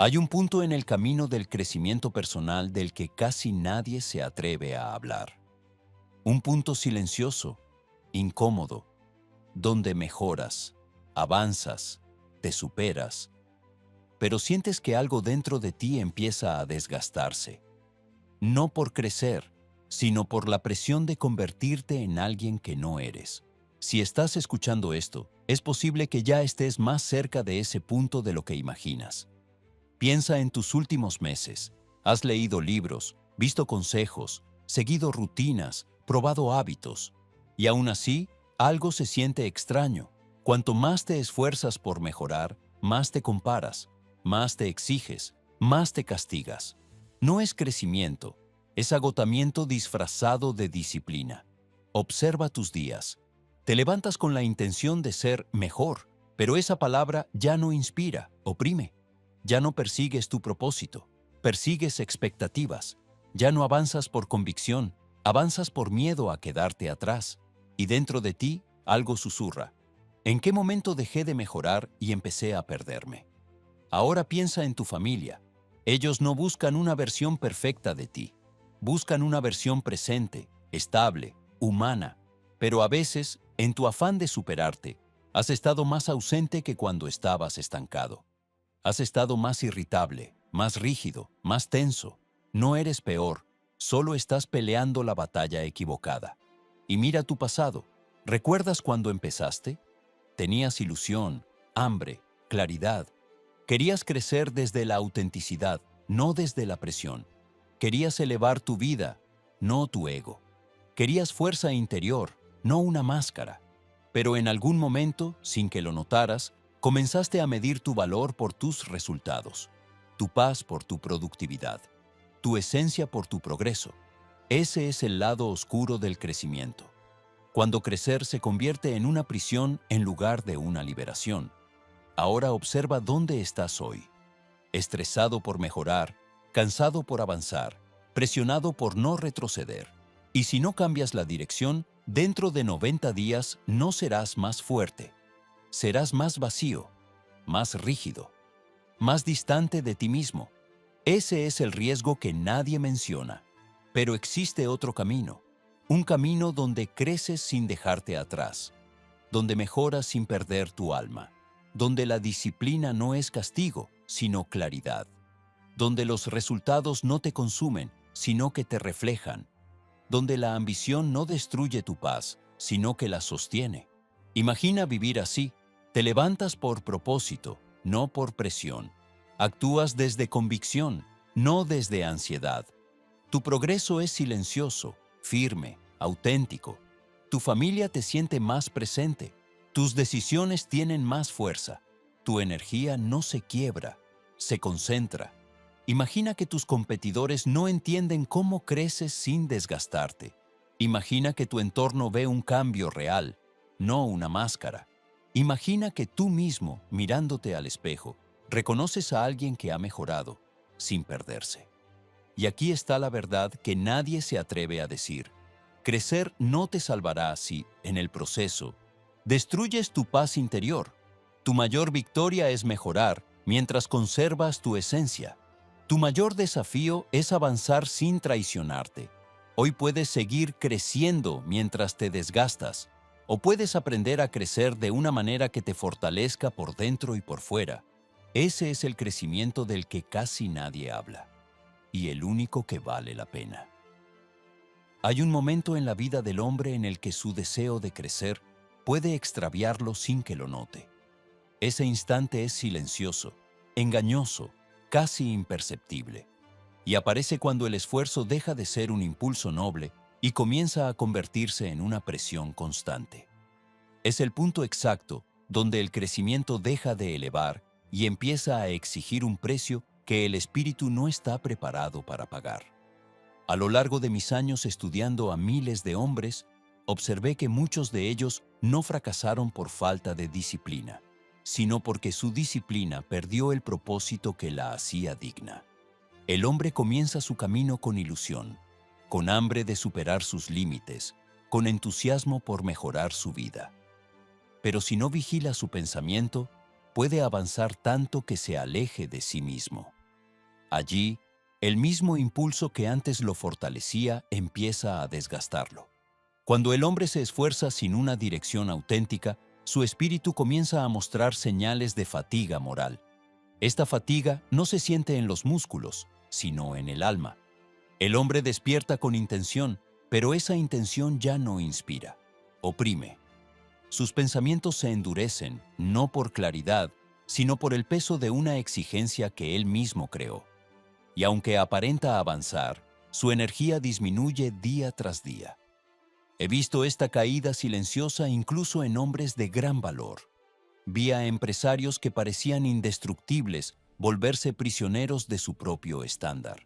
Hay un punto en el camino del crecimiento personal del que casi nadie se atreve a hablar. Un punto silencioso, incómodo, donde mejoras, avanzas, te superas, pero sientes que algo dentro de ti empieza a desgastarse. No por crecer, sino por la presión de convertirte en alguien que no eres. Si estás escuchando esto, es posible que ya estés más cerca de ese punto de lo que imaginas. Piensa en tus últimos meses. Has leído libros, visto consejos, seguido rutinas, probado hábitos. Y aún así, algo se siente extraño. Cuanto más te esfuerzas por mejorar, más te comparas, más te exiges, más te castigas. No es crecimiento, es agotamiento disfrazado de disciplina. Observa tus días. Te levantas con la intención de ser mejor, pero esa palabra ya no inspira, oprime. Ya no persigues tu propósito, persigues expectativas. Ya no avanzas por convicción, avanzas por miedo a quedarte atrás. Y dentro de ti, algo susurra. ¿En qué momento dejé de mejorar y empecé a perderme? Ahora piensa en tu familia. Ellos no buscan una versión perfecta de ti. Buscan una versión presente, estable, humana. Pero a veces, en tu afán de superarte, has estado más ausente que cuando estabas estancado. Has estado más irritable, más rígido, más tenso. No eres peor, solo estás peleando la batalla equivocada. Y mira tu pasado. ¿Recuerdas cuando empezaste? Tenías ilusión, hambre, claridad. Querías crecer desde la autenticidad, no desde la presión. Querías elevar tu vida, no tu ego. Querías fuerza interior, no una máscara. Pero en algún momento, sin que lo notaras, comenzaste a medir tu valor por tus resultados, tu paz por tu productividad, tu esencia por tu progreso. Ese es el lado oscuro del crecimiento. Cuando crecer se convierte en una prisión en lugar de una liberación. Ahora observa dónde estás hoy. Estresado por mejorar, cansado por avanzar, presionado por no retroceder. Y si no cambias la dirección, dentro de 90 días no serás más fuerte. Serás más vacío, más rígido, más distante de ti mismo. Ese es el riesgo que nadie menciona. Pero existe otro camino. Un camino donde creces sin dejarte atrás, donde mejoras sin perder tu alma, donde la disciplina no es castigo, sino claridad, donde los resultados no te consumen, sino que te reflejan, donde la ambición no destruye tu paz, sino que la sostiene. Imagina vivir así. Te levantas por propósito, no por presión. Actúas desde convicción, no desde ansiedad. Tu progreso es silencioso, firme, auténtico. Tu familia te siente más presente. Tus decisiones tienen más fuerza. Tu energía no se quiebra, se concentra. Imagina que tus competidores no entienden cómo creces sin desgastarte. Imagina que tu entorno ve un cambio real, no una máscara. Imagina que tú mismo, mirándote al espejo, reconoces a alguien que ha mejorado, sin perderse. Y aquí está la verdad que nadie se atreve a decir. Crecer no te salvará si, en el proceso, destruyes tu paz interior. Tu mayor victoria es mejorar mientras conservas tu esencia. Tu mayor desafío es avanzar sin traicionarte. Hoy puedes seguir creciendo mientras te desgastas, o puedes aprender a crecer de una manera que te fortalezca por dentro y por fuera. Ese es el crecimiento del que casi nadie habla, y el único que vale la pena. Hay un momento en la vida del hombre en el que su deseo de crecer puede extraviarlo sin que lo note. Ese instante es silencioso, engañoso, casi imperceptible, y aparece cuando el esfuerzo deja de ser un impulso noble y comienza a convertirse en una presión constante. Es el punto exacto donde el crecimiento deja de elevar y empieza a exigir un precio que el espíritu no está preparado para pagar. A lo largo de mis años estudiando a miles de hombres, observé que muchos de ellos no fracasaron por falta de disciplina, sino porque su disciplina perdió el propósito que la hacía digna. El hombre comienza su camino con ilusión, con hambre de superar sus límites, con entusiasmo por mejorar su vida. Pero si no vigila su pensamiento, puede avanzar tanto que se aleje de sí mismo. Allí, el mismo impulso que antes lo fortalecía empieza a desgastarlo. Cuando el hombre se esfuerza sin una dirección auténtica, su espíritu comienza a mostrar señales de fatiga moral. Esta fatiga no se siente en los músculos, sino en el alma. El hombre despierta con intención, pero esa intención ya no inspira, oprime. Sus pensamientos se endurecen, no por claridad, sino por el peso de una exigencia que él mismo creó. Y aunque aparenta avanzar, su energía disminuye día tras día. He visto esta caída silenciosa incluso en hombres de gran valor. Vi a empresarios que parecían indestructibles volverse prisioneros de su propio estándar.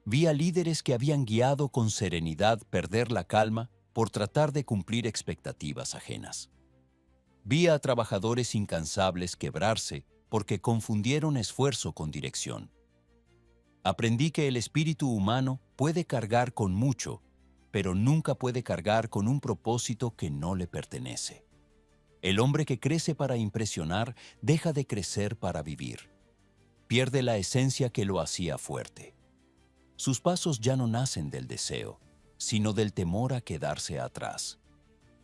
Vi a líderes que habían guiado con serenidad perder la calma por tratar de cumplir expectativas ajenas. Vi a trabajadores incansables quebrarse porque confundieron esfuerzo con dirección. Aprendí que el espíritu humano puede cargar con mucho, pero nunca puede cargar con un propósito que no le pertenece. El hombre que crece para impresionar deja de crecer para vivir. Pierde la esencia que lo hacía fuerte. Sus pasos ya no nacen del deseo, sino del temor a quedarse atrás.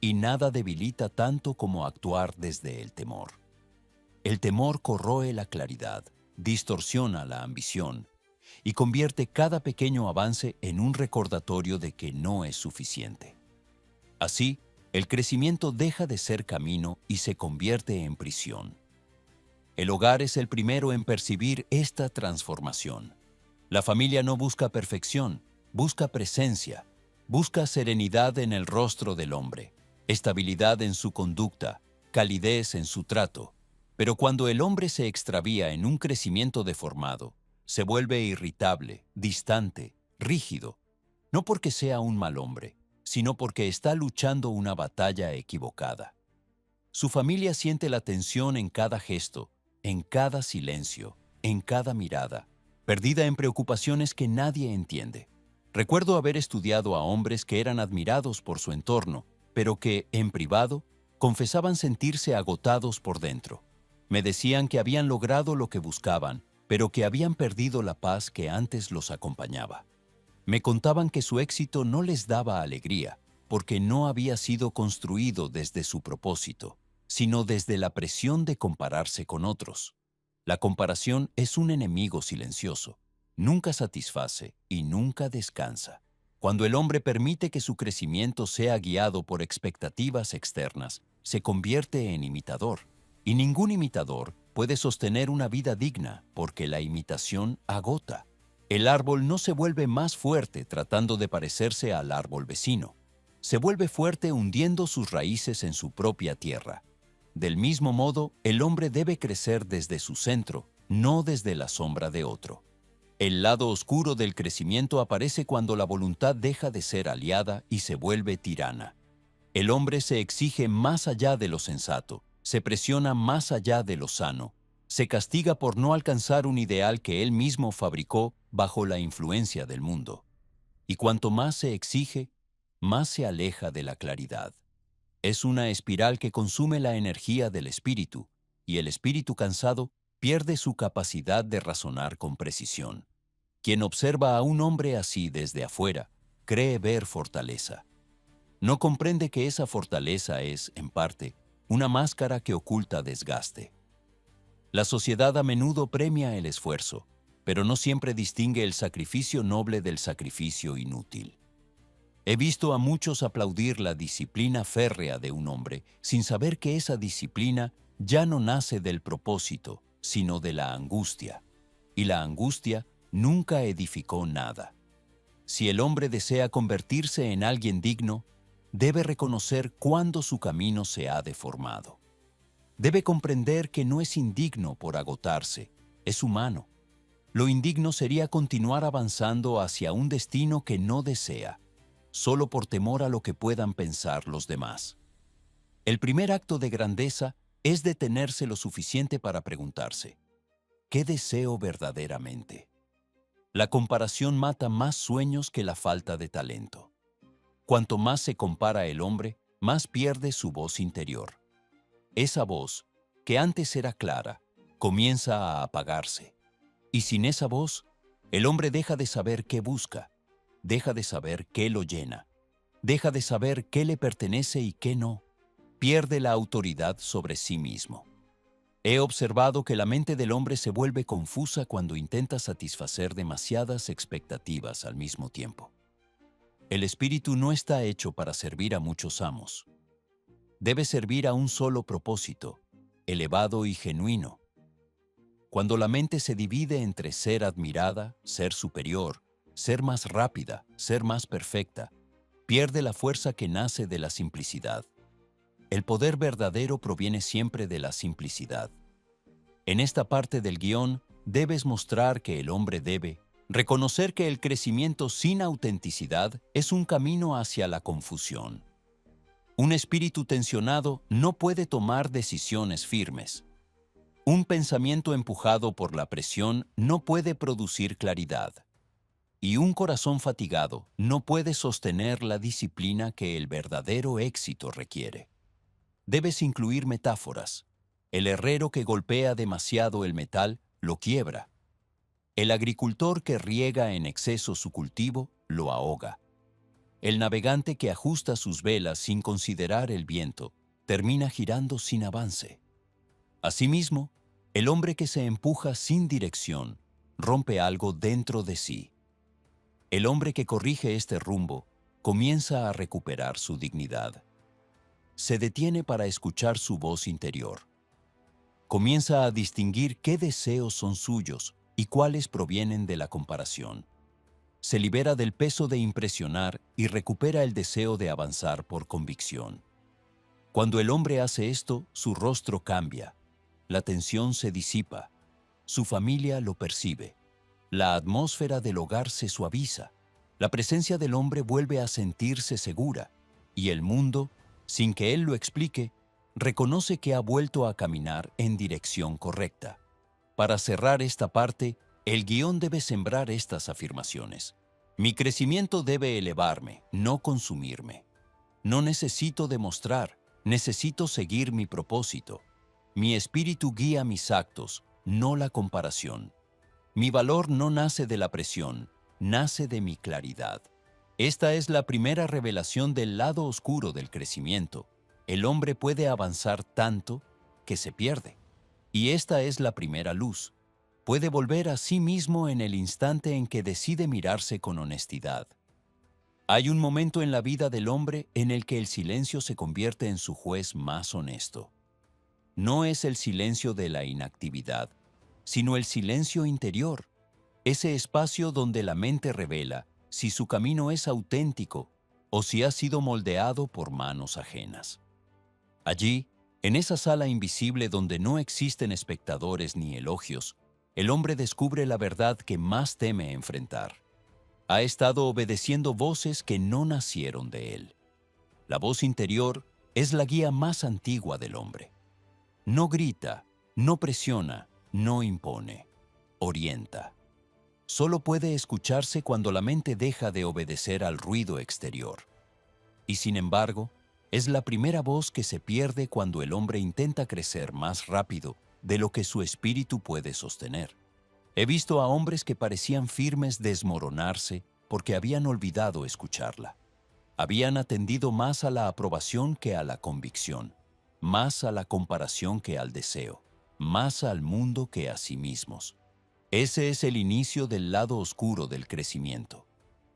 Y nada debilita tanto como actuar desde el temor. El temor corroe la claridad, distorsiona la ambición y convierte cada pequeño avance en un recordatorio de que no es suficiente. Así, el crecimiento deja de ser camino y se convierte en prisión. El hogar es el primero en percibir esta transformación. La familia no busca perfección, busca presencia, busca serenidad en el rostro del hombre, estabilidad en su conducta, calidez en su trato. Pero cuando el hombre se extravía en un crecimiento deformado, se vuelve irritable, distante, rígido, no porque sea un mal hombre, sino porque está luchando una batalla equivocada. Su familia siente la tensión en cada gesto, en cada silencio, en cada mirada, perdida en preocupaciones que nadie entiende. Recuerdo haber estudiado a hombres que eran admirados por su entorno, pero que, en privado, confesaban sentirse agotados por dentro. Me decían que habían logrado lo que buscaban, pero que habían perdido la paz que antes los acompañaba. Me contaban que su éxito no les daba alegría, porque no había sido construido desde su propósito, sino desde la presión de compararse con otros. La comparación es un enemigo silencioso, nunca satisface y nunca descansa. Cuando el hombre permite que su crecimiento sea guiado por expectativas externas, se convierte en imitador. Y ningún imitador puede sostener una vida digna porque la imitación agota. El árbol no se vuelve más fuerte tratando de parecerse al árbol vecino. Se vuelve fuerte hundiendo sus raíces en su propia tierra. Del mismo modo, el hombre debe crecer desde su centro, no desde la sombra de otro. El lado oscuro del crecimiento aparece cuando la voluntad deja de ser aliada y se vuelve tirana. El hombre se exige más allá de lo sensato, se presiona más allá de lo sano, se castiga por no alcanzar un ideal que él mismo fabricó bajo la influencia del mundo. Y cuanto más se exige, más se aleja de la claridad. Es una espiral que consume la energía del espíritu, y el espíritu cansado pierde su capacidad de razonar con precisión. Quien observa a un hombre así desde afuera, cree ver fortaleza. No comprende que esa fortaleza es, en parte, una máscara que oculta desgaste. La sociedad a menudo premia el esfuerzo, pero no siempre distingue el sacrificio noble del sacrificio inútil. He visto a muchos aplaudir la disciplina férrea de un hombre sin saber que esa disciplina ya no nace del propósito, sino de la angustia. Y la angustia nunca edificó nada. Si el hombre desea convertirse en alguien digno, debe reconocer cuándo su camino se ha deformado. Debe comprender que no es indigno por agotarse, es humano. Lo indigno sería continuar avanzando hacia un destino que no desea, solo por temor a lo que puedan pensar los demás. El primer acto de grandeza es detenerse lo suficiente para preguntarse, ¿qué deseo verdaderamente? La comparación mata más sueños que la falta de talento. Cuanto más se compara el hombre, más pierde su voz interior. Esa voz, que antes era clara, comienza a apagarse. Y sin esa voz, el hombre deja de saber qué busca, deja de saber qué lo llena, deja de saber qué le pertenece y qué no, pierde la autoridad sobre sí mismo. He observado que la mente del hombre se vuelve confusa cuando intenta satisfacer demasiadas expectativas al mismo tiempo. El espíritu no está hecho para servir a muchos amos. Debe servir a un solo propósito, elevado y genuino. Cuando la mente se divide entre ser admirada, ser superior, ser más rápida, ser más perfecta, pierde la fuerza que nace de la simplicidad. El poder verdadero proviene siempre de la simplicidad. En esta parte del guión, debes mostrar que el hombre debe reconocer que el crecimiento sin autenticidad es un camino hacia la confusión. Un espíritu tensionado no puede tomar decisiones firmes. Un pensamiento empujado por la presión no puede producir claridad. Y un corazón fatigado no puede sostener la disciplina que el verdadero éxito requiere. Debes incluir metáforas. El herrero que golpea demasiado el metal lo quiebra. El agricultor que riega en exceso su cultivo lo ahoga. El navegante que ajusta sus velas sin considerar el viento termina girando sin avance. Asimismo, el hombre que se empuja sin dirección rompe algo dentro de sí. El hombre que corrige este rumbo comienza a recuperar su dignidad. Se detiene para escuchar su voz interior. Comienza a distinguir qué deseos son suyos y cuáles provienen de la comparación. Se libera del peso de impresionar y recupera el deseo de avanzar por convicción. Cuando el hombre hace esto, su rostro cambia, la tensión se disipa, su familia lo percibe, la atmósfera del hogar se suaviza, la presencia del hombre vuelve a sentirse segura y el mundo, sin que él lo explique, reconoce que ha vuelto a caminar en dirección correcta. Para cerrar esta parte, el guión debe sembrar estas afirmaciones. Mi crecimiento debe elevarme, no consumirme. No necesito demostrar, necesito seguir mi propósito. Mi espíritu guía mis actos, no la comparación. Mi valor no nace de la presión, nace de mi claridad. Esta es la primera revelación del lado oscuro del crecimiento. El hombre puede avanzar tanto que se pierde. Y esta es la primera luz. Puede volver a sí mismo en el instante en que decide mirarse con honestidad. Hay un momento en la vida del hombre en el que el silencio se convierte en su juez más honesto. No es el silencio de la inactividad, sino el silencio interior, ese espacio donde la mente revela si su camino es auténtico o si ha sido moldeado por manos ajenas. Allí, en esa sala invisible donde no existen espectadores ni elogios, el hombre descubre la verdad que más teme enfrentar. Ha estado obedeciendo voces que no nacieron de él. La voz interior es la guía más antigua del hombre. No grita, no presiona, no impone, orienta. Solo puede escucharse cuando la mente deja de obedecer al ruido exterior. Y sin embargo, es la primera voz que se pierde cuando el hombre intenta crecer más rápido de lo que su espíritu puede sostener. He visto a hombres que parecían firmes desmoronarse porque habían olvidado escucharla. Habían atendido más a la aprobación que a la convicción, más a la comparación que al deseo, más al mundo que a sí mismos. Ese es el inicio del lado oscuro del crecimiento,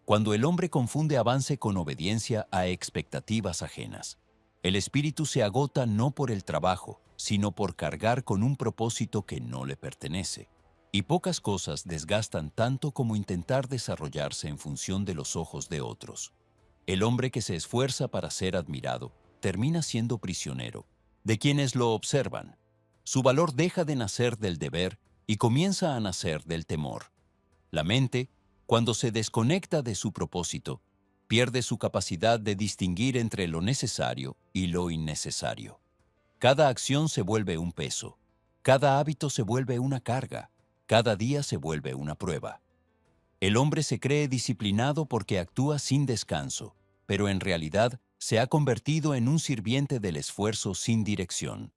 cuando el hombre confunde avance con obediencia a expectativas ajenas. El espíritu se agota no por el trabajo, sino por cargar con un propósito que no le pertenece. Y pocas cosas desgastan tanto como intentar desarrollarse en función de los ojos de otros. El hombre que se esfuerza para ser admirado termina siendo prisionero de quienes lo observan. Su valor deja de nacer del deber y comienza a nacer del temor. La mente, cuando se desconecta de su propósito, pierde su capacidad de distinguir entre lo necesario y lo innecesario. Cada acción se vuelve un peso, cada hábito se vuelve una carga, cada día se vuelve una prueba. El hombre se cree disciplinado porque actúa sin descanso, pero en realidad se ha convertido en un sirviente del esfuerzo sin dirección.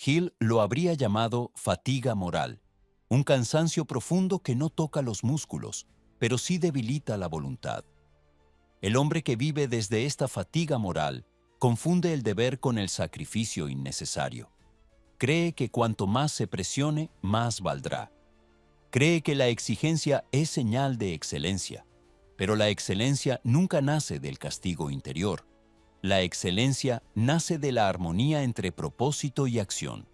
Hill lo habría llamado fatiga moral, un cansancio profundo que no toca los músculos, pero sí debilita la voluntad. El hombre que vive desde esta fatiga moral confunde el deber con el sacrificio innecesario. Cree que cuanto más se presione, más valdrá. Cree que la exigencia es señal de excelencia, pero la excelencia nunca nace del castigo interior. La excelencia nace de la armonía entre propósito y acción.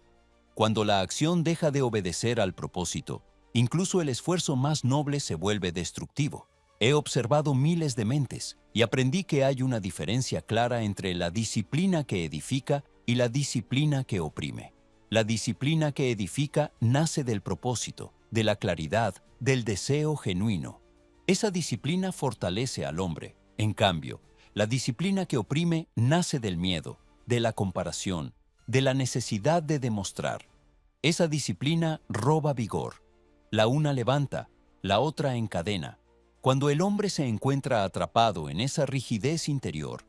Cuando la acción deja de obedecer al propósito, incluso el esfuerzo más noble se vuelve destructivo. He observado miles de mentes y aprendí que hay una diferencia clara entre la disciplina que edifica y la disciplina que oprime. La disciplina que edifica nace del propósito, de la claridad, del deseo genuino. Esa disciplina fortalece al hombre. En cambio, la disciplina que oprime nace del miedo, de la comparación, de la necesidad de demostrar. Esa disciplina roba vigor. La una levanta, la otra encadena. Cuando el hombre se encuentra atrapado en esa rigidez interior,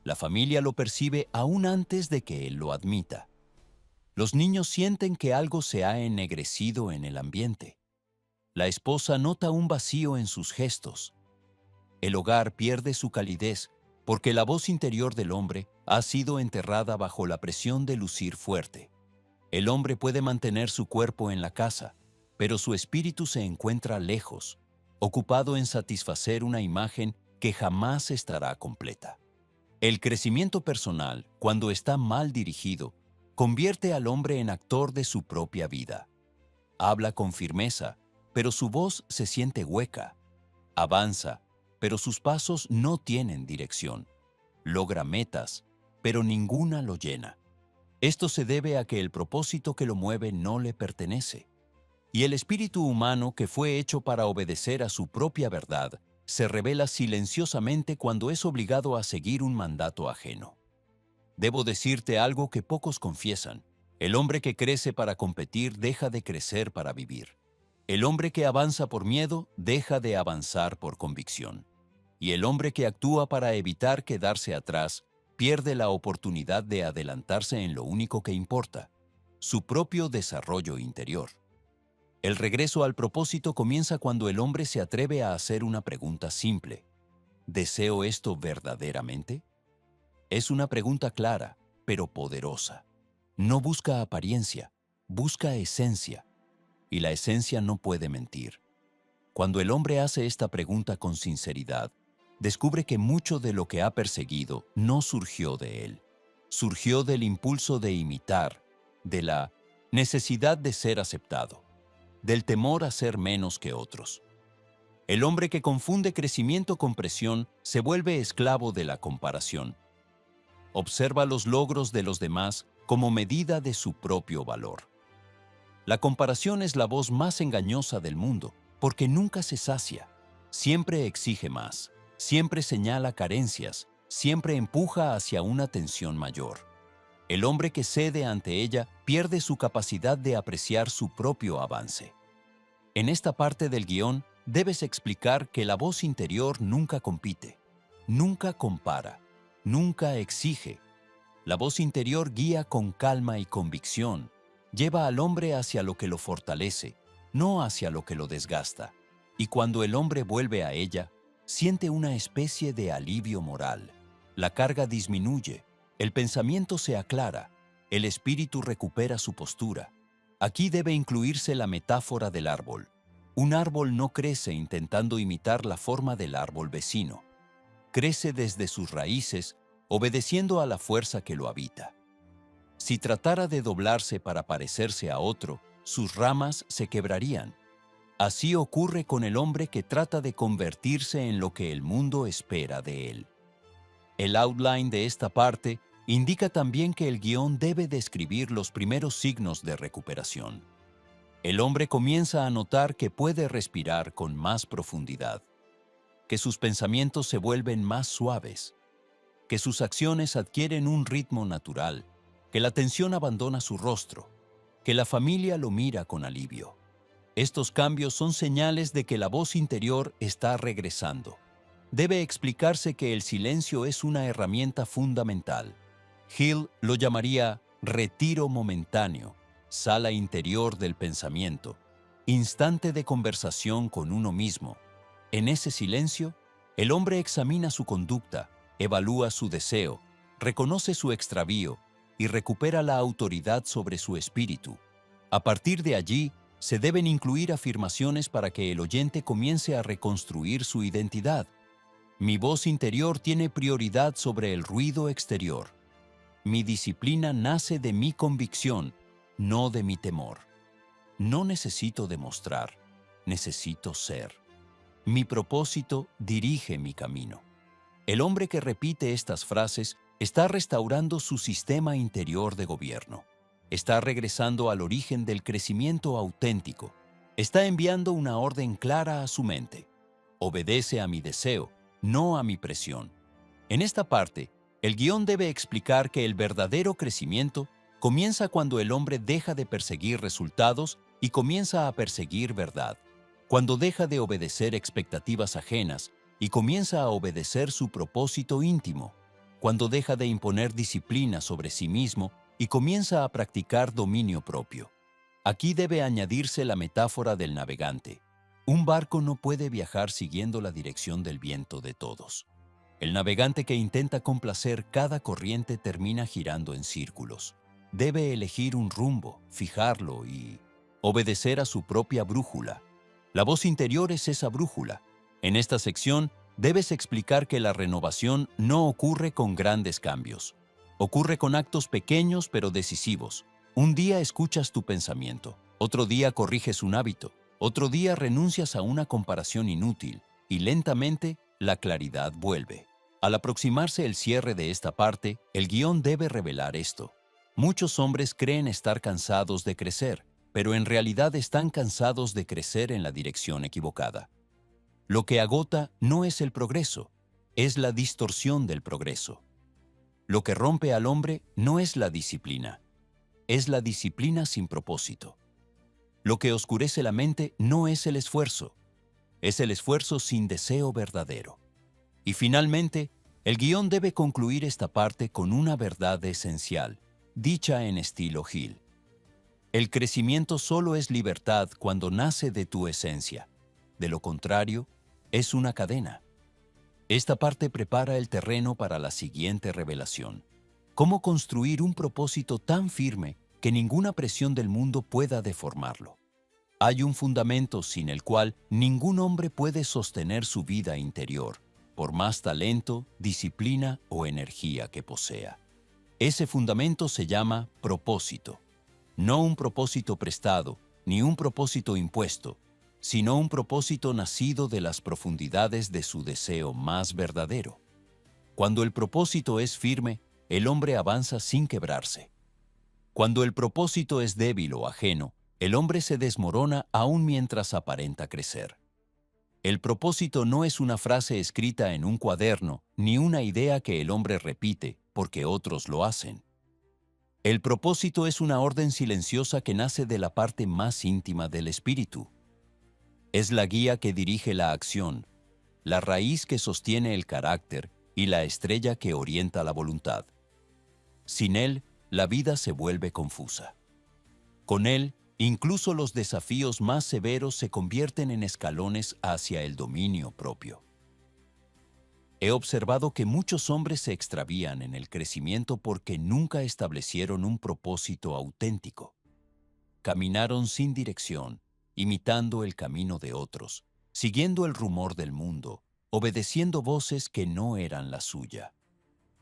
la familia lo percibe aún antes de que él lo admita. Los niños sienten que algo se ha ennegrecido en el ambiente. La esposa nota un vacío en sus gestos. El hogar pierde su calidez porque la voz interior del hombre ha sido enterrada bajo la presión de lucir fuerte. El hombre puede mantener su cuerpo en la casa, pero su espíritu se encuentra lejos, ocupado en satisfacer una imagen que jamás estará completa. El crecimiento personal, cuando está mal dirigido, convierte al hombre en actor de su propia vida. Habla con firmeza, pero su voz se siente hueca. Avanza, pero sus pasos no tienen dirección. Logra metas, pero ninguna lo llena. Esto se debe a que el propósito que lo mueve no le pertenece. Y el espíritu humano que fue hecho para obedecer a su propia verdad se revela silenciosamente cuando es obligado a seguir un mandato ajeno. Debo decirte algo que pocos confiesan. El hombre que crece para competir deja de crecer para vivir. El hombre que avanza por miedo deja de avanzar por convicción. Y el hombre que actúa para evitar quedarse atrás pierde la oportunidad de adelantarse en lo único que importa, su propio desarrollo interior. El regreso al propósito comienza cuando el hombre se atreve a hacer una pregunta simple. ¿Deseo esto verdaderamente? Es una pregunta clara, pero poderosa. No busca apariencia, busca esencia. Y la esencia no puede mentir. Cuando el hombre hace esta pregunta con sinceridad, descubre que mucho de lo que ha perseguido no surgió de él. Surgió del impulso de imitar, de la necesidad de ser aceptado, del temor a ser menos que otros. El hombre que confunde crecimiento con presión se vuelve esclavo de la comparación. Observa los logros de los demás como medida de su propio valor. La comparación es la voz más engañosa del mundo, porque nunca se sacia, siempre exige más, siempre señala carencias, siempre empuja hacia una tensión mayor. El hombre que cede ante ella pierde su capacidad de apreciar su propio avance. En esta parte del guión, debes explicar que la voz interior nunca compite, nunca compara, nunca exige. La voz interior guía con calma y convicción, lleva al hombre hacia lo que lo fortalece, no hacia lo que lo desgasta. Y cuando el hombre vuelve a ella, siente una especie de alivio moral. La carga disminuye, el pensamiento se aclara, el espíritu recupera su postura. Aquí debe incluirse la metáfora del árbol. Un árbol no crece intentando imitar la forma del árbol vecino. Crece desde sus raíces, obedeciendo a la fuerza que lo habita. Si tratara de doblarse para parecerse a otro, sus ramas se quebrarían. Así ocurre con el hombre que trata de convertirse en lo que el mundo espera de él. El outline de esta parte indica también que el guión debe describir los primeros signos de recuperación. El hombre comienza a notar que puede respirar con más profundidad, que sus pensamientos se vuelven más suaves, que sus acciones adquieren un ritmo natural, que la tensión abandona su rostro, que la familia lo mira con alivio. Estos cambios son señales de que la voz interior está regresando. Debe explicarse que el silencio es una herramienta fundamental. Hill lo llamaría retiro momentáneo, sala interior del pensamiento, instante de conversación con uno mismo. En ese silencio, el hombre examina su conducta, evalúa su deseo, reconoce su extravío y recupera la autoridad sobre su espíritu. A partir de allí, se deben incluir afirmaciones para que el oyente comience a reconstruir su identidad. Mi voz interior tiene prioridad sobre el ruido exterior. Mi disciplina nace de mi convicción, no de mi temor. No necesito demostrar, necesito ser. Mi propósito dirige mi camino. El hombre que repite estas frases está restaurando su sistema interior de gobierno. Está regresando al origen del crecimiento auténtico. Está enviando una orden clara a su mente. Obedece a mi deseo, no a mi presión. En esta parte, el guión debe explicar que el verdadero crecimiento comienza cuando el hombre deja de perseguir resultados y comienza a perseguir verdad. Cuando deja de obedecer expectativas ajenas y comienza a obedecer su propósito íntimo. Cuando deja de imponer disciplina sobre sí mismo y comienza a practicar dominio propio. Aquí debe añadirse la metáfora del navegante. Un barco no puede viajar siguiendo la dirección del viento de todos. El navegante que intenta complacer cada corriente termina girando en círculos. Debe elegir un rumbo, fijarlo y obedecer a su propia brújula. La voz interior es esa brújula. En esta sección, debes explicar que la renovación no ocurre con grandes cambios. Ocurre con actos pequeños pero decisivos. Un día escuchas tu pensamiento, otro día corriges un hábito, otro día renuncias a una comparación inútil y lentamente la claridad vuelve. Al aproximarse el cierre de esta parte, el guión debe revelar esto. Muchos hombres creen estar cansados de crecer, pero en realidad están cansados de crecer en la dirección equivocada. Lo que agota no es el progreso, es la distorsión del progreso. Lo que rompe al hombre no es la disciplina, es la disciplina sin propósito. Lo que oscurece la mente no es el esfuerzo, es el esfuerzo sin deseo verdadero. Y finalmente, el guión debe concluir esta parte con una verdad esencial, dicha en estilo Hill. El crecimiento solo es libertad cuando nace de tu esencia. De lo contrario, es una cadena. Esta parte prepara el terreno para la siguiente revelación. Cómo construir un propósito tan firme que ninguna presión del mundo pueda deformarlo. Hay un fundamento sin el cual ningún hombre puede sostener su vida interior, por más talento, disciplina o energía que posea. Ese fundamento se llama propósito. No un propósito prestado, ni un propósito impuesto, sino un propósito nacido de las profundidades de su deseo más verdadero. Cuando el propósito es firme, el hombre avanza sin quebrarse. Cuando el propósito es débil o ajeno, el hombre se desmorona aún mientras aparenta crecer. El propósito no es una frase escrita en un cuaderno, ni una idea que el hombre repite porque otros lo hacen. El propósito es una orden silenciosa que nace de la parte más íntima del espíritu. Es la guía que dirige la acción, la raíz que sostiene el carácter y la estrella que orienta la voluntad. Sin él, la vida se vuelve confusa. Con él, incluso los desafíos más severos se convierten en escalones hacia el dominio propio. He observado que muchos hombres se extravían en el crecimiento porque nunca establecieron un propósito auténtico. Caminaron sin dirección, imitando el camino de otros, siguiendo el rumor del mundo, obedeciendo voces que no eran la suya.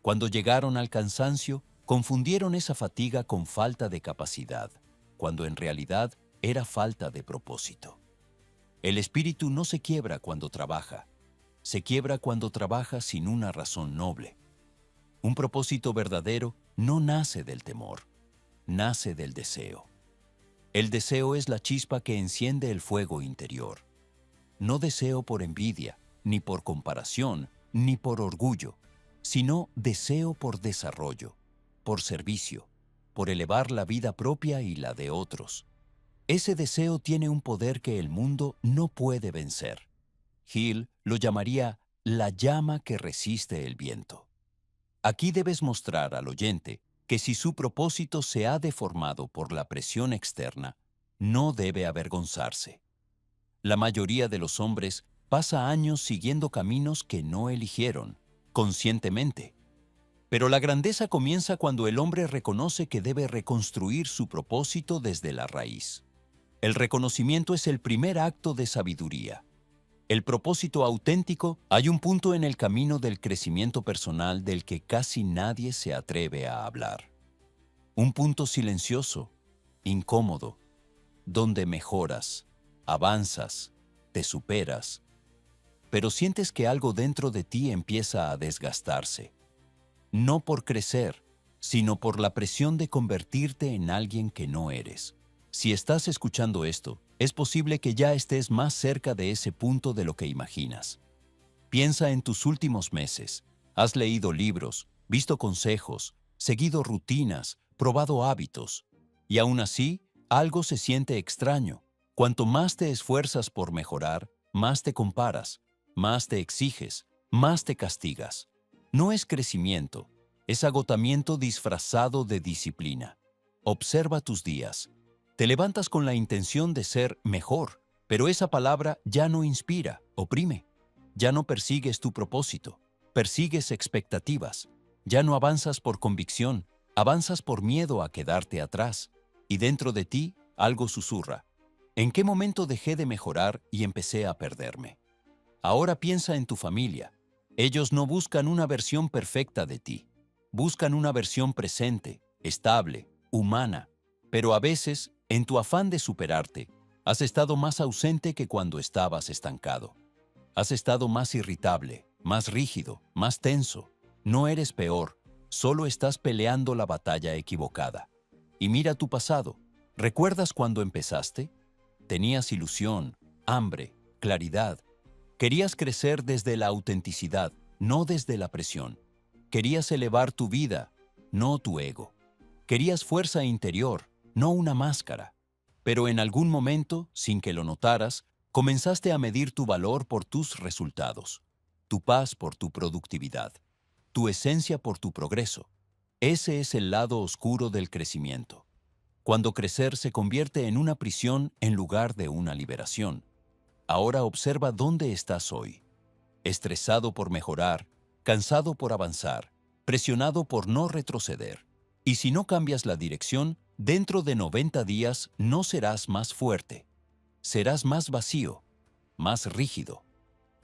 Cuando llegaron al cansancio, confundieron esa fatiga con falta de capacidad, cuando en realidad era falta de propósito. El espíritu no se quiebra cuando trabaja, se quiebra cuando trabaja sin una razón noble. Un propósito verdadero no nace del temor, nace del deseo. El deseo es la chispa que enciende el fuego interior. No deseo por envidia, ni por comparación, ni por orgullo, sino deseo por desarrollo, por servicio, por elevar la vida propia y la de otros. Ese deseo tiene un poder que el mundo no puede vencer. Hill lo llamaría la llama que resiste el viento. Aquí debes mostrar al oyente que si su propósito se ha deformado por la presión externa, no debe avergonzarse. La mayoría de los hombres pasa años siguiendo caminos que no eligieron, conscientemente. Pero la grandeza comienza cuando el hombre reconoce que debe reconstruir su propósito desde la raíz. El reconocimiento es el primer acto de sabiduría. El propósito auténtico. Hay un punto en el camino del crecimiento personal del que casi nadie se atreve a hablar. Un punto silencioso, incómodo, donde mejoras, avanzas, te superas, pero sientes que algo dentro de ti empieza a desgastarse. No por crecer, sino por la presión de convertirte en alguien que no eres. Si estás escuchando esto, es posible que ya estés más cerca de ese punto de lo que imaginas. Piensa en tus últimos meses. Has leído libros, visto consejos, seguido rutinas, probado hábitos. Y aún así, algo se siente extraño. Cuanto más te esfuerzas por mejorar, más te comparas, más te exiges, más te castigas. No es crecimiento, es agotamiento disfrazado de disciplina. Observa tus días. Te levantas con la intención de ser mejor, pero esa palabra ya no inspira, oprime. Ya no persigues tu propósito, persigues expectativas. Ya no avanzas por convicción, avanzas por miedo a quedarte atrás. Y dentro de ti, algo susurra. ¿En qué momento dejé de mejorar y empecé a perderme? Ahora piensa en tu familia. Ellos no buscan una versión perfecta de ti. Buscan una versión presente, estable, humana. Pero a veces, en tu afán de superarte, has estado más ausente que cuando estabas estancado. Has estado más irritable, más rígido, más tenso. No eres peor, solo estás peleando la batalla equivocada. Y mira tu pasado. ¿Recuerdas cuando empezaste? Tenías ilusión, hambre, claridad. Querías crecer desde la autenticidad, no desde la presión. Querías elevar tu vida, no tu ego. Querías fuerza interior, no una máscara. Pero en algún momento, sin que lo notaras, comenzaste a medir tu valor por tus resultados, tu paz por tu productividad, tu esencia por tu progreso. Ese es el lado oscuro del crecimiento. Cuando crecer se convierte en una prisión en lugar de una liberación. Ahora observa dónde estás hoy. Estresado por mejorar, cansado por avanzar, presionado por no retroceder. Y si no cambias la dirección, dentro de 90 días no serás más fuerte. Serás más vacío, más rígido,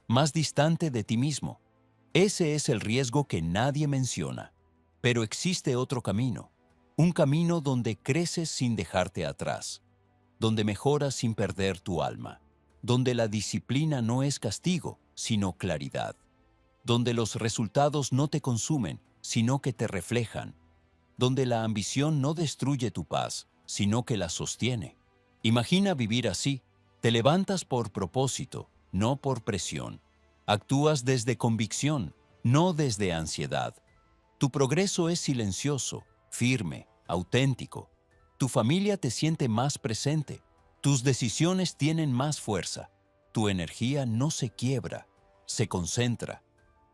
más distante de ti mismo. Ese es el riesgo que nadie menciona. Pero existe otro camino. Un camino donde creces sin dejarte atrás, donde mejoras sin perder tu alma, donde la disciplina no es castigo, sino claridad, donde los resultados no te consumen, sino que te reflejan, donde la ambición no destruye tu paz, sino que la sostiene. Imagina vivir así. Te levantas por propósito, no por presión. Actúas desde convicción, no desde ansiedad. Tu progreso es silencioso, firme, auténtico. Tu familia te siente más presente. Tus decisiones tienen más fuerza. Tu energía no se quiebra, se concentra.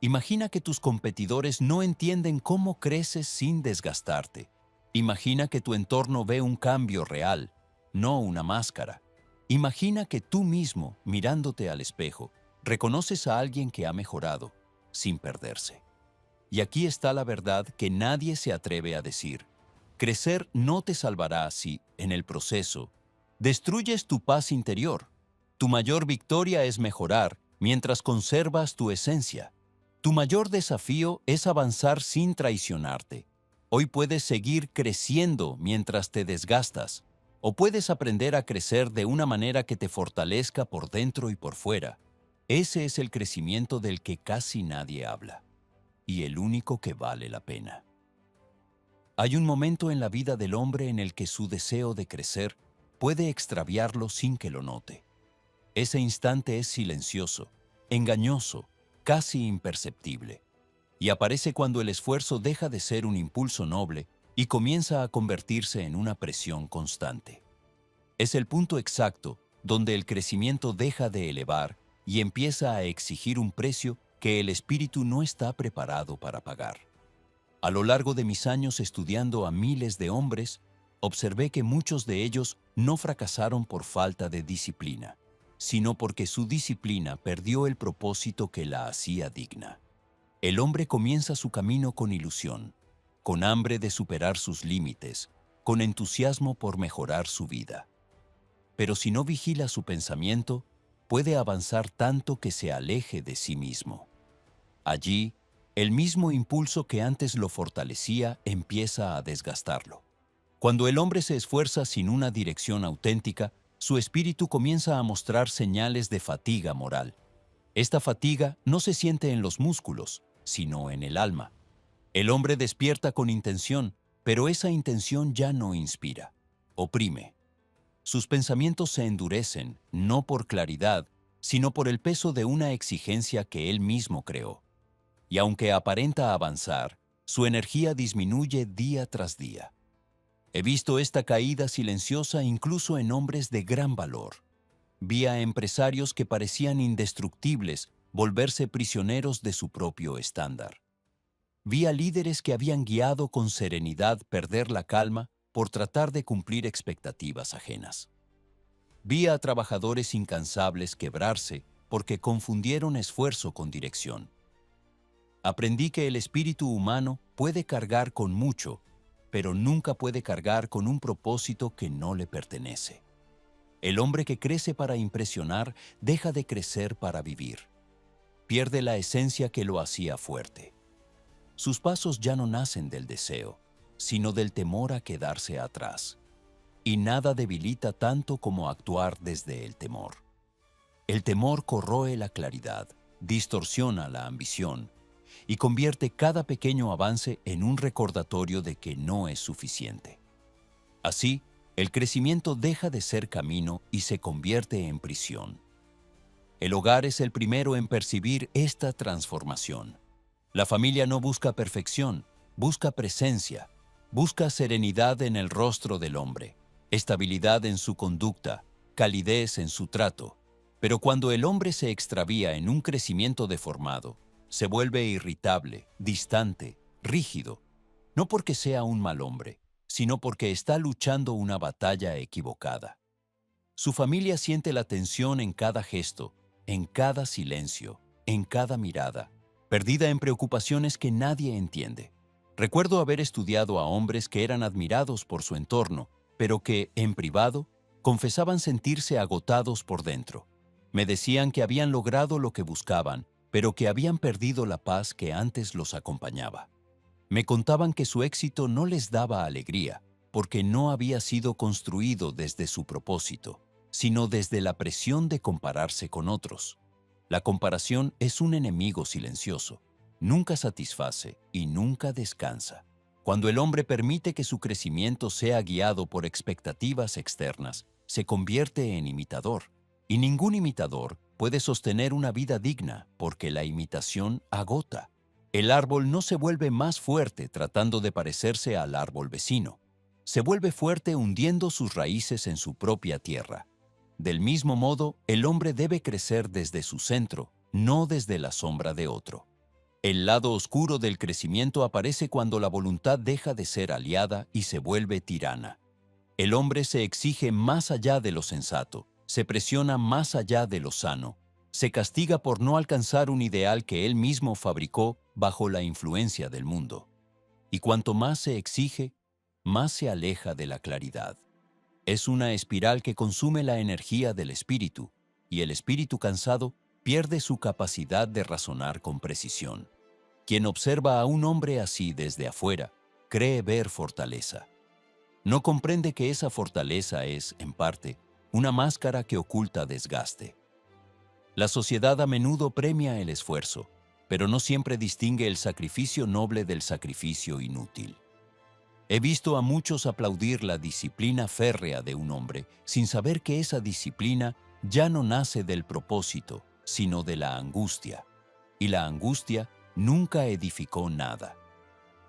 Imagina que tus competidores no entienden cómo creces sin desgastarte. Imagina que tu entorno ve un cambio real, no una máscara. Imagina que tú mismo, mirándote al espejo, reconoces a alguien que ha mejorado, sin perderse. Y aquí está la verdad que nadie se atreve a decir. Crecer no te salvará así, en el proceso. Destruyes tu paz interior. Tu mayor victoria es mejorar mientras conservas tu esencia. Tu mayor desafío es avanzar sin traicionarte. Hoy puedes seguir creciendo mientras te desgastas, o puedes aprender a crecer de una manera que te fortalezca por dentro y por fuera. Ese es el crecimiento del que casi nadie habla, y el único que vale la pena. Hay un momento en la vida del hombre en el que su deseo de crecer puede extraviarlo sin que lo note. Ese instante es silencioso, engañoso, casi imperceptible, y aparece cuando el esfuerzo deja de ser un impulso noble y comienza a convertirse en una presión constante. Es el punto exacto donde el crecimiento deja de elevar y empieza a exigir un precio que el espíritu no está preparado para pagar. A lo largo de mis años estudiando a miles de hombres, observé que muchos de ellos no fracasaron por falta de disciplina, sino porque su disciplina perdió el propósito que la hacía digna. El hombre comienza su camino con ilusión, con hambre de superar sus límites, con entusiasmo por mejorar su vida. Pero si no vigila su pensamiento, puede avanzar tanto que se aleje de sí mismo. Allí, el mismo impulso que antes lo fortalecía empieza a desgastarlo. Cuando el hombre se esfuerza sin una dirección auténtica, su espíritu comienza a mostrar señales de fatiga moral. Esta fatiga no se siente en los músculos, sino en el alma. El hombre despierta con intención, pero esa intención ya no inspira, oprime. Sus pensamientos se endurecen, no por claridad, sino por el peso de una exigencia que él mismo creó. Y aunque aparenta avanzar, su energía disminuye día tras día. He visto esta caída silenciosa incluso en hombres de gran valor. Vi a empresarios que parecían indestructibles volverse prisioneros de su propio estándar. Vi a líderes que habían guiado con serenidad perder la calma por tratar de cumplir expectativas ajenas. Vi a trabajadores incansables quebrarse porque confundieron esfuerzo con dirección. Aprendí que el espíritu humano puede cargar con mucho, pero nunca puede cargar con un propósito que no le pertenece. El hombre que crece para impresionar deja de crecer para vivir. Pierde la esencia que lo hacía fuerte. Sus pasos ya no nacen del deseo, sino del temor a quedarse atrás. Y nada debilita tanto como actuar desde el temor. El temor corroe la claridad, distorsiona la ambición y convierte cada pequeño avance en un recordatorio de que no es suficiente. Así, el crecimiento deja de ser camino y se convierte en prisión. El hogar es el primero en percibir esta transformación. La familia no busca perfección, busca presencia, busca serenidad en el rostro del hombre, estabilidad en su conducta, calidez en su trato. Pero cuando el hombre se extravía en un crecimiento deformado, se vuelve irritable, distante, rígido, no porque sea un mal hombre, sino porque está luchando una batalla equivocada. Su familia siente la tensión en cada gesto, en cada silencio, en cada mirada, perdida en preocupaciones que nadie entiende. Recuerdo haber estudiado a hombres que eran admirados por su entorno, pero que, en privado, confesaban sentirse agotados por dentro. Me decían que habían logrado lo que buscaban, pero que habían perdido la paz que antes los acompañaba. Me contaban que su éxito no les daba alegría, porque no había sido construido desde su propósito, sino desde la presión de compararse con otros. La comparación es un enemigo silencioso, nunca satisface y nunca descansa. Cuando el hombre permite que su crecimiento sea guiado por expectativas externas, se convierte en imitador, y ningún imitador puede sostener una vida digna porque la imitación agota. El árbol no se vuelve más fuerte tratando de parecerse al árbol vecino. Se vuelve fuerte hundiendo sus raíces en su propia tierra. Del mismo modo, el hombre debe crecer desde su centro, no desde la sombra de otro. El lado oscuro del crecimiento aparece cuando la voluntad deja de ser aliada y se vuelve tirana. El hombre se exige más allá de lo sensato, se presiona más allá de lo sano, se castiga por no alcanzar un ideal que él mismo fabricó bajo la influencia del mundo. Y cuanto más se exige, más se aleja de la claridad. Es una espiral que consume la energía del espíritu, y el espíritu cansado pierde su capacidad de razonar con precisión. Quien observa a un hombre así desde afuera, cree ver fortaleza. No comprende que esa fortaleza es, en parte, una máscara que oculta desgaste. La sociedad a menudo premia el esfuerzo, pero no siempre distingue el sacrificio noble del sacrificio inútil. He visto a muchos aplaudir la disciplina férrea de un hombre sin saber que esa disciplina ya no nace del propósito, sino de la angustia. Y la angustia nunca edificó nada.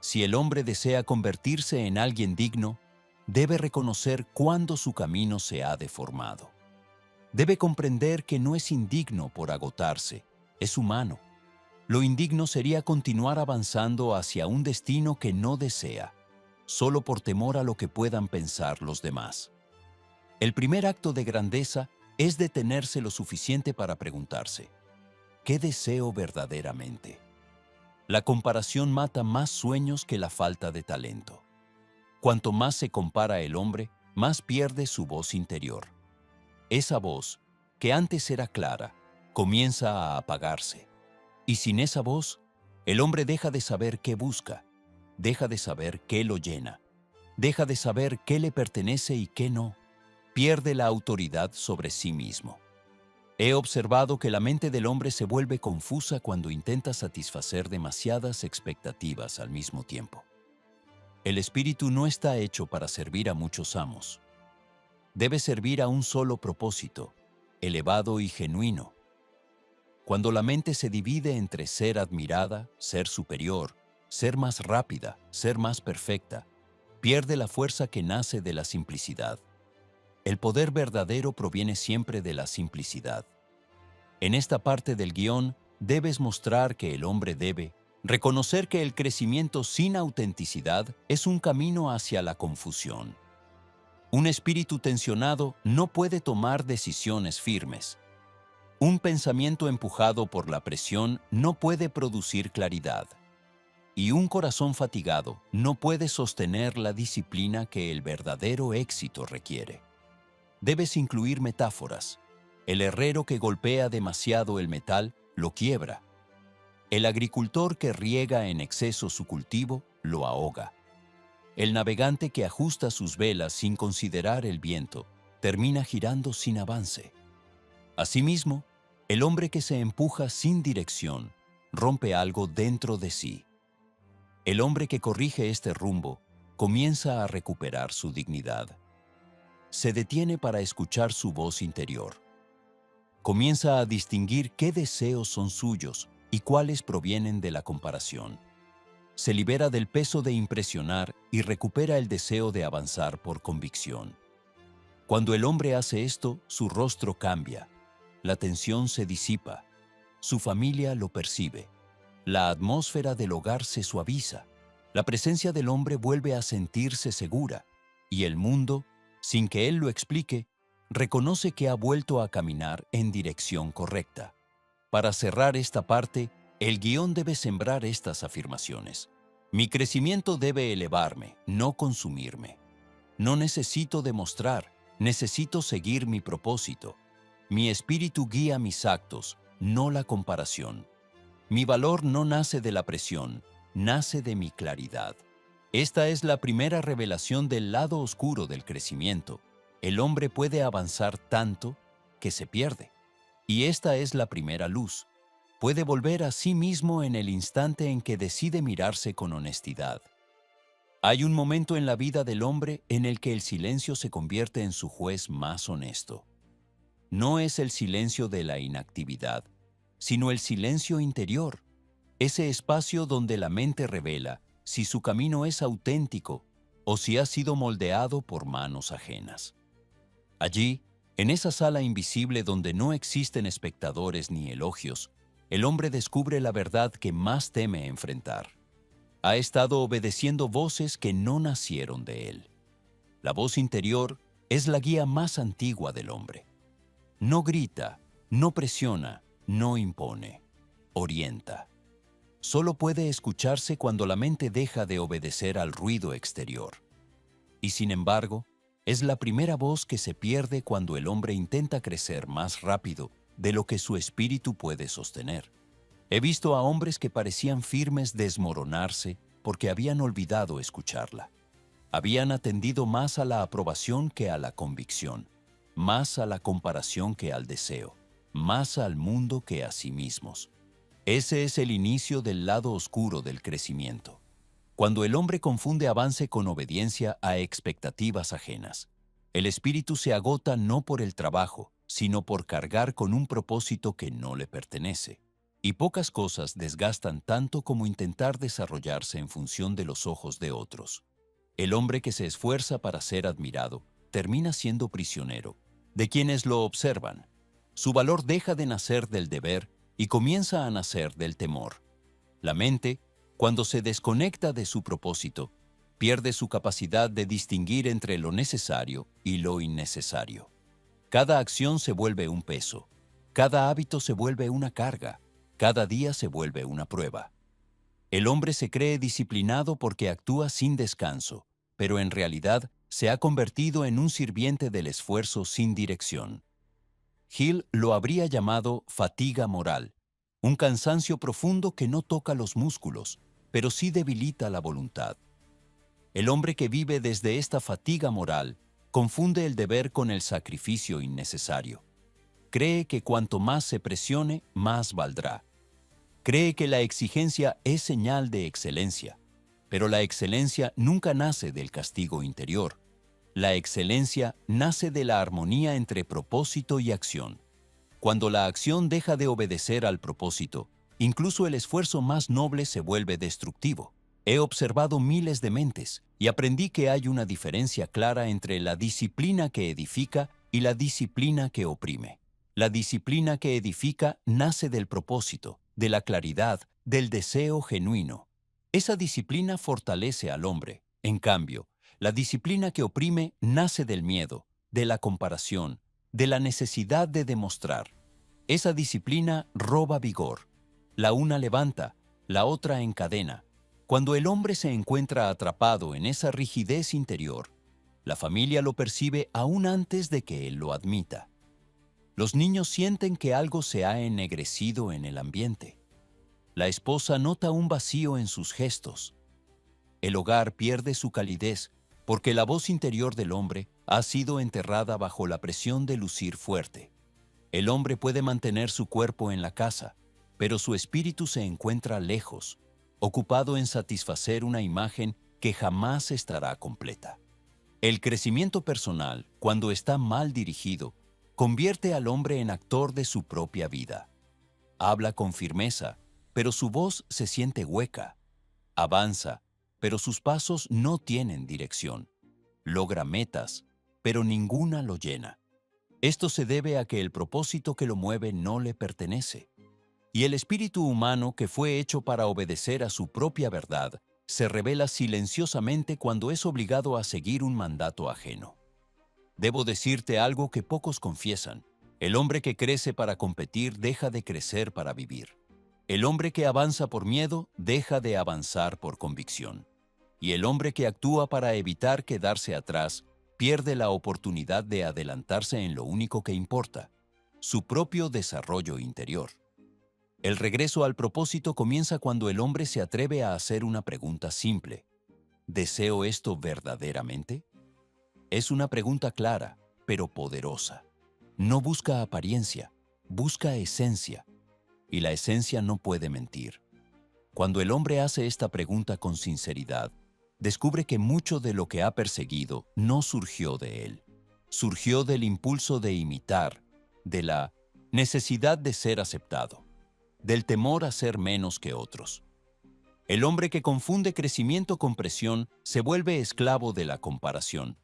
Si el hombre desea convertirse en alguien digno, debe reconocer cuándo su camino se ha deformado. Debe comprender que no es indigno por agotarse, es humano. Lo indigno sería continuar avanzando hacia un destino que no desea, solo por temor a lo que puedan pensar los demás. El primer acto de grandeza es detenerse lo suficiente para preguntarse, ¿qué deseo verdaderamente? La comparación mata más sueños que la falta de talento. Cuanto más se compara el hombre, más pierde su voz interior. Esa voz, que antes era clara, comienza a apagarse. Y sin esa voz, el hombre deja de saber qué busca, deja de saber qué lo llena, deja de saber qué le pertenece y qué no, pierde la autoridad sobre sí mismo. He observado que la mente del hombre se vuelve confusa cuando intenta satisfacer demasiadas expectativas al mismo tiempo. El espíritu no está hecho para servir a muchos amos. Debe servir a un solo propósito, elevado y genuino. Cuando la mente se divide entre ser admirada, ser superior, ser más rápida, ser más perfecta, pierde la fuerza que nace de la simplicidad. El poder verdadero proviene siempre de la simplicidad. En esta parte del guión, debes mostrar que el hombre debe reconocer que el crecimiento sin autenticidad es un camino hacia la confusión. Un espíritu tensionado no puede tomar decisiones firmes. Un pensamiento empujado por la presión no puede producir claridad. Y un corazón fatigado no puede sostener la disciplina que el verdadero éxito requiere. Debes incluir metáforas. El herrero que golpea demasiado el metal lo quiebra. El agricultor que riega en exceso su cultivo lo ahoga. El navegante que ajusta sus velas sin considerar el viento termina girando sin avance. Asimismo, el hombre que se empuja sin dirección rompe algo dentro de sí. El hombre que corrige este rumbo comienza a recuperar su dignidad. Se detiene para escuchar su voz interior. Comienza a distinguir qué deseos son suyos y cuáles provienen de la comparación. Se libera del peso de impresionar y recupera el deseo de avanzar por convicción. Cuando el hombre hace esto, su rostro cambia. La tensión se disipa. Su familia lo percibe. La atmósfera del hogar se suaviza. La presencia del hombre vuelve a sentirse segura. Y el mundo, sin que él lo explique, reconoce que ha vuelto a caminar en dirección correcta. Para cerrar esta parte, el guión debe sembrar estas afirmaciones. Mi crecimiento debe elevarme, no consumirme. No necesito demostrar, necesito seguir mi propósito. Mi espíritu guía mis actos, no la comparación. Mi valor no nace de la presión, nace de mi claridad. Esta es la primera revelación del lado oscuro del crecimiento. El hombre puede avanzar tanto que se pierde. Y esta es la primera luz. Puede volver a sí mismo en el instante en que decide mirarse con honestidad. Hay un momento en la vida del hombre en el que el silencio se convierte en su juez más honesto. No es el silencio de la inactividad, sino el silencio interior, ese espacio donde la mente revela si su camino es auténtico o si ha sido moldeado por manos ajenas. Allí, en esa sala invisible donde no existen espectadores ni elogios, el hombre descubre la verdad que más teme enfrentar. Ha estado obedeciendo voces que no nacieron de él. La voz interior es la guía más antigua del hombre. No grita, no presiona, no impone, orienta. Solo puede escucharse cuando la mente deja de obedecer al ruido exterior. Y sin embargo, es la primera voz que se pierde cuando el hombre intenta crecer más rápido de lo que su espíritu puede sostener. He visto a hombres que parecían firmes desmoronarse porque habían olvidado escucharla. Habían atendido más a la aprobación que a la convicción, más a la comparación que al deseo, más al mundo que a sí mismos. Ese es el inicio del lado oscuro del crecimiento. Cuando el hombre confunde avance con obediencia a expectativas ajenas, el espíritu se agota no por el trabajo, sino por cargar con un propósito que no le pertenece. Y pocas cosas desgastan tanto como intentar desarrollarse en función de los ojos de otros. El hombre que se esfuerza para ser admirado termina siendo prisionero de quienes lo observan. Su valor deja de nacer del deber y comienza a nacer del temor. La mente, cuando se desconecta de su propósito, pierde su capacidad de distinguir entre lo necesario y lo innecesario. Cada acción se vuelve un peso, cada hábito se vuelve una carga, cada día se vuelve una prueba. El hombre se cree disciplinado porque actúa sin descanso, pero en realidad se ha convertido en un sirviente del esfuerzo sin dirección. Hill lo habría llamado fatiga moral, un cansancio profundo que no toca los músculos, pero sí debilita la voluntad. El hombre que vive desde esta fatiga moral confunde el deber con el sacrificio innecesario. Cree que cuanto más se presione, más valdrá. Cree que la exigencia es señal de excelencia, pero la excelencia nunca nace del castigo interior. La excelencia nace de la armonía entre propósito y acción. Cuando la acción deja de obedecer al propósito, incluso el esfuerzo más noble se vuelve destructivo. He observado miles de mentes y aprendí que hay una diferencia clara entre la disciplina que edifica y la disciplina que oprime. La disciplina que edifica nace del propósito, de la claridad, del deseo genuino. Esa disciplina fortalece al hombre. En cambio, la disciplina que oprime nace del miedo, de la comparación, de la necesidad de demostrar. Esa disciplina roba vigor. La una levanta, la otra encadena. Cuando el hombre se encuentra atrapado en esa rigidez interior, la familia lo percibe aún antes de que él lo admita. Los niños sienten que algo se ha ennegrecido en el ambiente. La esposa nota un vacío en sus gestos. El hogar pierde su calidez porque la voz interior del hombre ha sido enterrada bajo la presión de lucir fuerte. El hombre puede mantener su cuerpo en la casa, pero su espíritu se encuentra lejos, ocupado en satisfacer una imagen que jamás estará completa. El crecimiento personal, cuando está mal dirigido, convierte al hombre en actor de su propia vida. Habla con firmeza, pero su voz se siente hueca. Avanza, pero sus pasos no tienen dirección. Logra metas, pero ninguna lo llena. Esto se debe a que el propósito que lo mueve no le pertenece. Y el espíritu humano que fue hecho para obedecer a su propia verdad se revela silenciosamente cuando es obligado a seguir un mandato ajeno. Debo decirte algo que pocos confiesan. El hombre que crece para competir deja de crecer para vivir. El hombre que avanza por miedo deja de avanzar por convicción. Y el hombre que actúa para evitar quedarse atrás pierde la oportunidad de adelantarse en lo único que importa, su propio desarrollo interior. El regreso al propósito comienza cuando el hombre se atreve a hacer una pregunta simple. ¿Deseo esto verdaderamente? Es una pregunta clara, pero poderosa. No busca apariencia, busca esencia. Y la esencia no puede mentir. Cuando el hombre hace esta pregunta con sinceridad, descubre que mucho de lo que ha perseguido no surgió de él. Surgió del impulso de imitar, de la necesidad de ser aceptado, del temor a ser menos que otros. El hombre que confunde crecimiento con presión se vuelve esclavo de la comparación.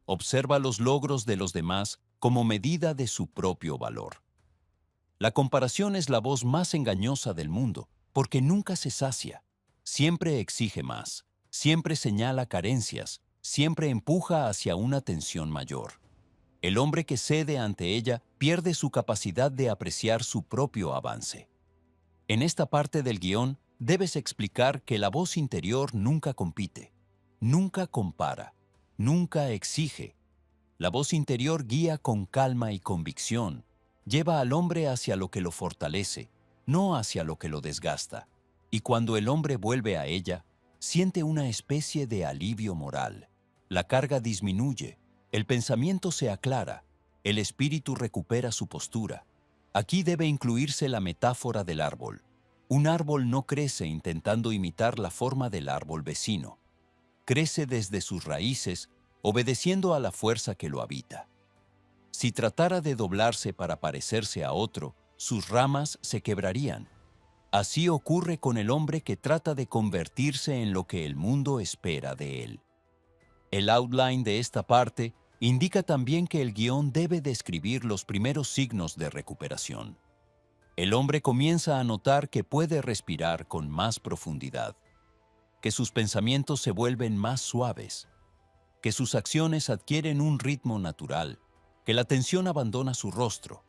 Observa los logros de los demás como medida de su propio valor. La comparación es la voz más engañosa del mundo, porque nunca se sacia, siempre exige más, siempre señala carencias, siempre empuja hacia una tensión mayor. El hombre que cede ante ella pierde su capacidad de apreciar su propio avance. En esta parte del guión debes explicar que la voz interior nunca compite, nunca compara, nunca exige. La voz interior guía con calma y convicción, lleva al hombre hacia lo que lo fortalece, no hacia lo que lo desgasta. Y cuando el hombre vuelve a ella, siente una especie de alivio moral. La carga disminuye, el pensamiento se aclara, el espíritu recupera su postura. Aquí debe incluirse la metáfora del árbol. Un árbol no crece intentando imitar la forma del árbol vecino. Crece desde sus raíces, obedeciendo a la fuerza que lo habita. Si tratara de doblarse para parecerse a otro, sus ramas se quebrarían. Así ocurre con el hombre que trata de convertirse en lo que el mundo espera de él. El outline de esta parte indica también que el guión debe describir los primeros signos de recuperación. El hombre comienza a notar que puede respirar con más profundidad, que sus pensamientos se vuelven más suaves, que sus acciones adquieren un ritmo natural, que la tensión abandona su rostro,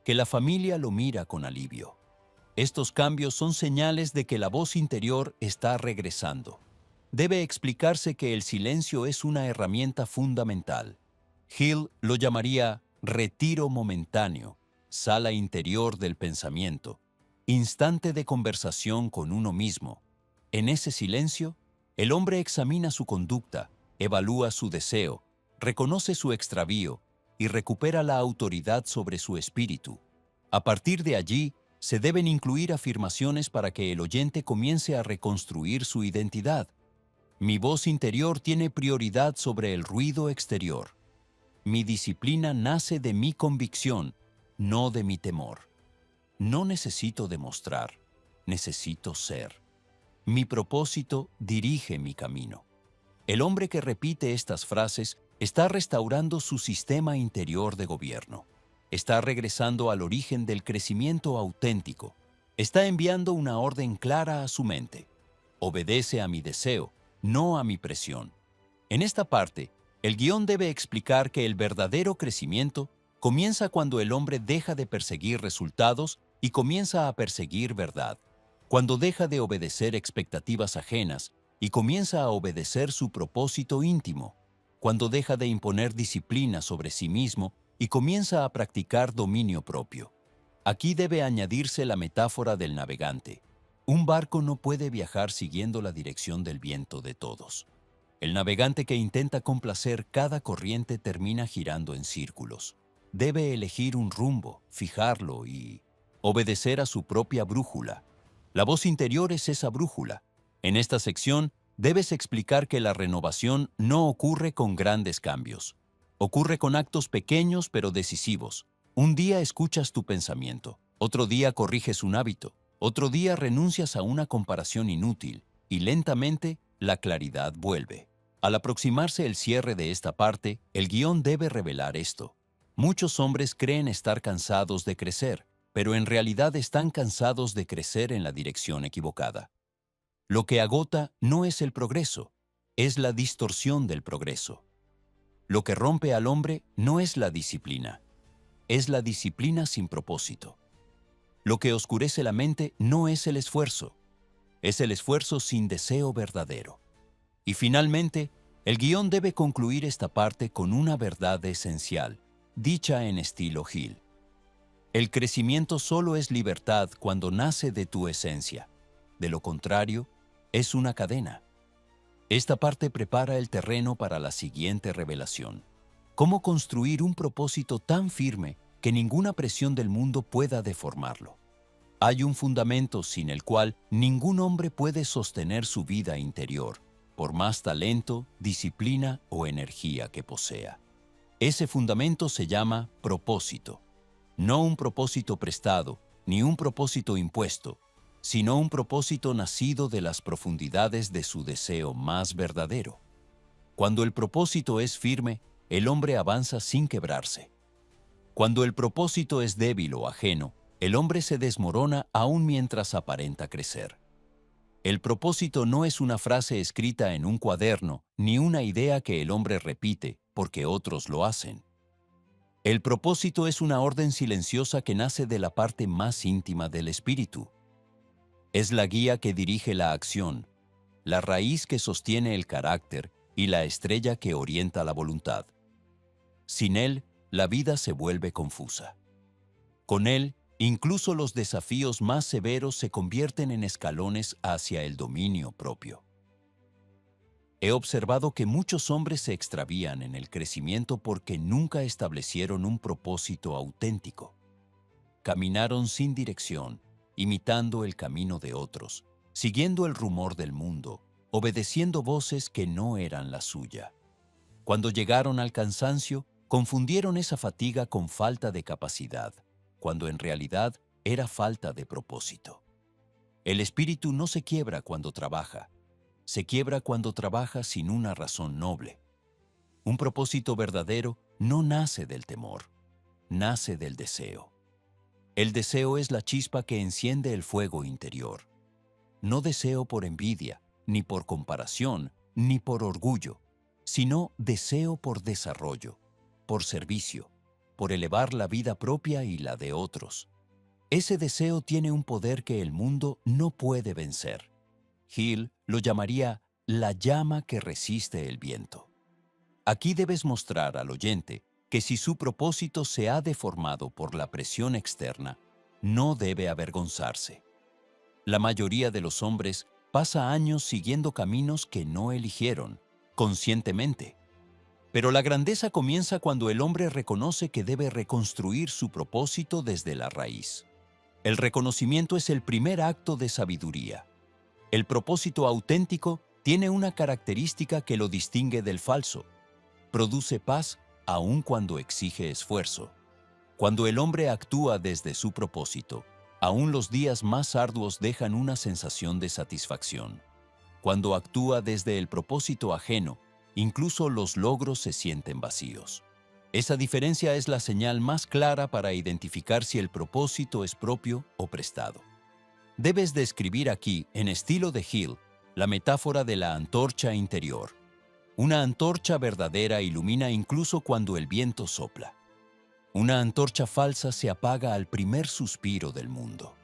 que la familia lo mira con alivio. Estos cambios son señales de que la voz interior está regresando. Debe explicarse que el silencio es una herramienta fundamental. Hill lo llamaría retiro momentáneo, sala interior del pensamiento, instante de conversación con uno mismo. En ese silencio, el hombre examina su conducta, evalúa su deseo, reconoce su extravío y recupera la autoridad sobre su espíritu. A partir de allí, se deben incluir afirmaciones para que el oyente comience a reconstruir su identidad. Mi voz interior tiene prioridad sobre el ruido exterior. Mi disciplina nace de mi convicción, no de mi temor. No necesito demostrar, necesito ser. Mi propósito dirige mi camino. El hombre que repite estas frases está restaurando su sistema interior de gobierno. Está regresando al origen del crecimiento auténtico. Está enviando una orden clara a su mente. Obedece a mi deseo, no a mi presión. En esta parte, el guión debe explicar que el verdadero crecimiento comienza cuando el hombre deja de perseguir resultados y comienza a perseguir verdad. Cuando deja de obedecer expectativas ajenas y comienza a obedecer su propósito íntimo. Cuando deja de imponer disciplina sobre sí mismo y comienza a practicar dominio propio. Aquí debe añadirse la metáfora del navegante. Un barco no puede viajar siguiendo la dirección del viento de todos. El navegante que intenta complacer cada corriente termina girando en círculos. Debe elegir un rumbo, fijarlo y obedecer a su propia brújula. La voz interior es esa brújula. En esta sección, debes explicar que la renovación no ocurre con grandes cambios. Ocurre con actos pequeños pero decisivos. Un día escuchas tu pensamiento, otro día corriges un hábito, otro día renuncias a una comparación inútil y lentamente la claridad vuelve. Al aproximarse el cierre de esta parte, el guión debe revelar esto. Muchos hombres creen estar cansados de crecer, pero en realidad están cansados de crecer en la dirección equivocada. Lo que agota no es el progreso, es la distorsión del progreso. Lo que rompe al hombre no es la disciplina, es la disciplina sin propósito. Lo que oscurece la mente no es el esfuerzo sin deseo verdadero. Y finalmente, el guión debe concluir esta parte con una verdad esencial, dicha en estilo Hill. El crecimiento solo es libertad cuando nace de tu esencia. De lo contrario, es una cadena. Esta parte prepara el terreno para la siguiente revelación. ¿Cómo construir un propósito tan firme que ninguna presión del mundo pueda deformarlo? Hay un fundamento sin el cual ningún hombre puede sostener su vida interior, por más talento, disciplina o energía que posea. Ese fundamento se llama propósito. No un propósito prestado, ni un propósito impuesto, sino un propósito nacido de las profundidades de su deseo más verdadero. Cuando el propósito es firme, el hombre avanza sin quebrarse. Cuando el propósito es débil o ajeno, el hombre se desmorona aún mientras aparenta crecer. El propósito no es una frase escrita en un cuaderno, ni una idea que el hombre repite porque otros lo hacen. El propósito es una orden silenciosa que nace de la parte más íntima del espíritu. Es la guía que dirige la acción, la raíz que sostiene el carácter y la estrella que orienta la voluntad. Sin él, la vida se vuelve confusa. Con él, incluso los desafíos más severos se convierten en escalones hacia el dominio propio. He observado que muchos hombres se extravían en el crecimiento porque nunca establecieron un propósito auténtico. Caminaron sin dirección, imitando el camino de otros, siguiendo el rumor del mundo, obedeciendo voces que no eran la suya. Cuando llegaron al cansancio, confundieron esa fatiga con falta de capacidad, cuando en realidad era falta de propósito. El espíritu no se quiebra cuando trabaja, se quiebra cuando trabaja sin una razón noble. Un propósito verdadero no nace del temor, nace del deseo. El deseo es la chispa que enciende el fuego interior. No deseo por envidia, ni por comparación, ni por orgullo, sino deseo por desarrollo, por servicio, por elevar la vida propia y la de otros. Ese deseo tiene un poder que el mundo no puede vencer. Hill lo llamaría la llama que resiste el viento. Aquí debes mostrar al oyente que si su propósito se ha deformado por la presión externa, no debe avergonzarse. La mayoría de los hombres pasa años siguiendo caminos que no eligieron, conscientemente. Pero la grandeza comienza cuando el hombre reconoce que debe reconstruir su propósito desde la raíz. El reconocimiento es el primer acto de sabiduría. El propósito auténtico tiene una característica que lo distingue del falso. Produce paz aun cuando exige esfuerzo. Cuando el hombre actúa desde su propósito, aún los días más arduos dejan una sensación de satisfacción. Cuando actúa desde el propósito ajeno, incluso los logros se sienten vacíos. Esa diferencia es la señal más clara para identificar si el propósito es propio o prestado. Debes describir aquí, en estilo de Hill, la metáfora de la antorcha interior. Una antorcha verdadera ilumina incluso cuando el viento sopla. Una antorcha falsa se apaga al primer suspiro del mundo.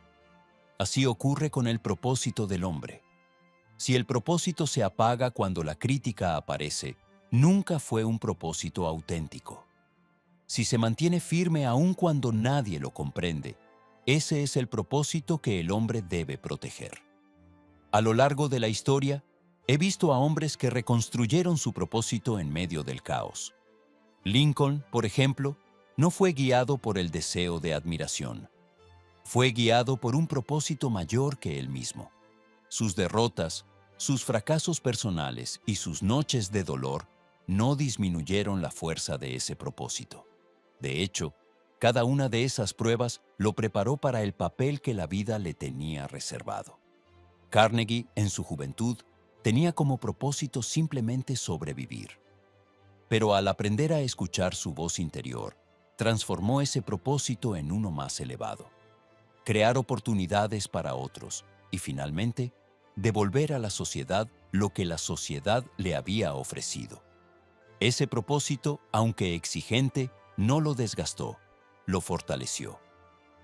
Así ocurre con el propósito del hombre. Si el propósito se apaga cuando la crítica aparece, nunca fue un propósito auténtico. Si se mantiene firme aun cuando nadie lo comprende, ese es el propósito que el hombre debe proteger. A lo largo de la historia, he visto a hombres que reconstruyeron su propósito en medio del caos. Lincoln, por ejemplo, no fue guiado por el deseo de admiración. Fue guiado por un propósito mayor que él mismo. Sus derrotas, sus fracasos personales y sus noches de dolor no disminuyeron la fuerza de ese propósito. De hecho, cada una de esas pruebas lo preparó para el papel que la vida le tenía reservado. Carnegie, en su juventud, tenía como propósito simplemente sobrevivir. Pero al aprender a escuchar su voz interior, transformó ese propósito en uno más elevado. Crear oportunidades para otros y, finalmente, devolver a la sociedad lo que la sociedad le había ofrecido. Ese propósito, aunque exigente, no lo desgastó, lo fortaleció.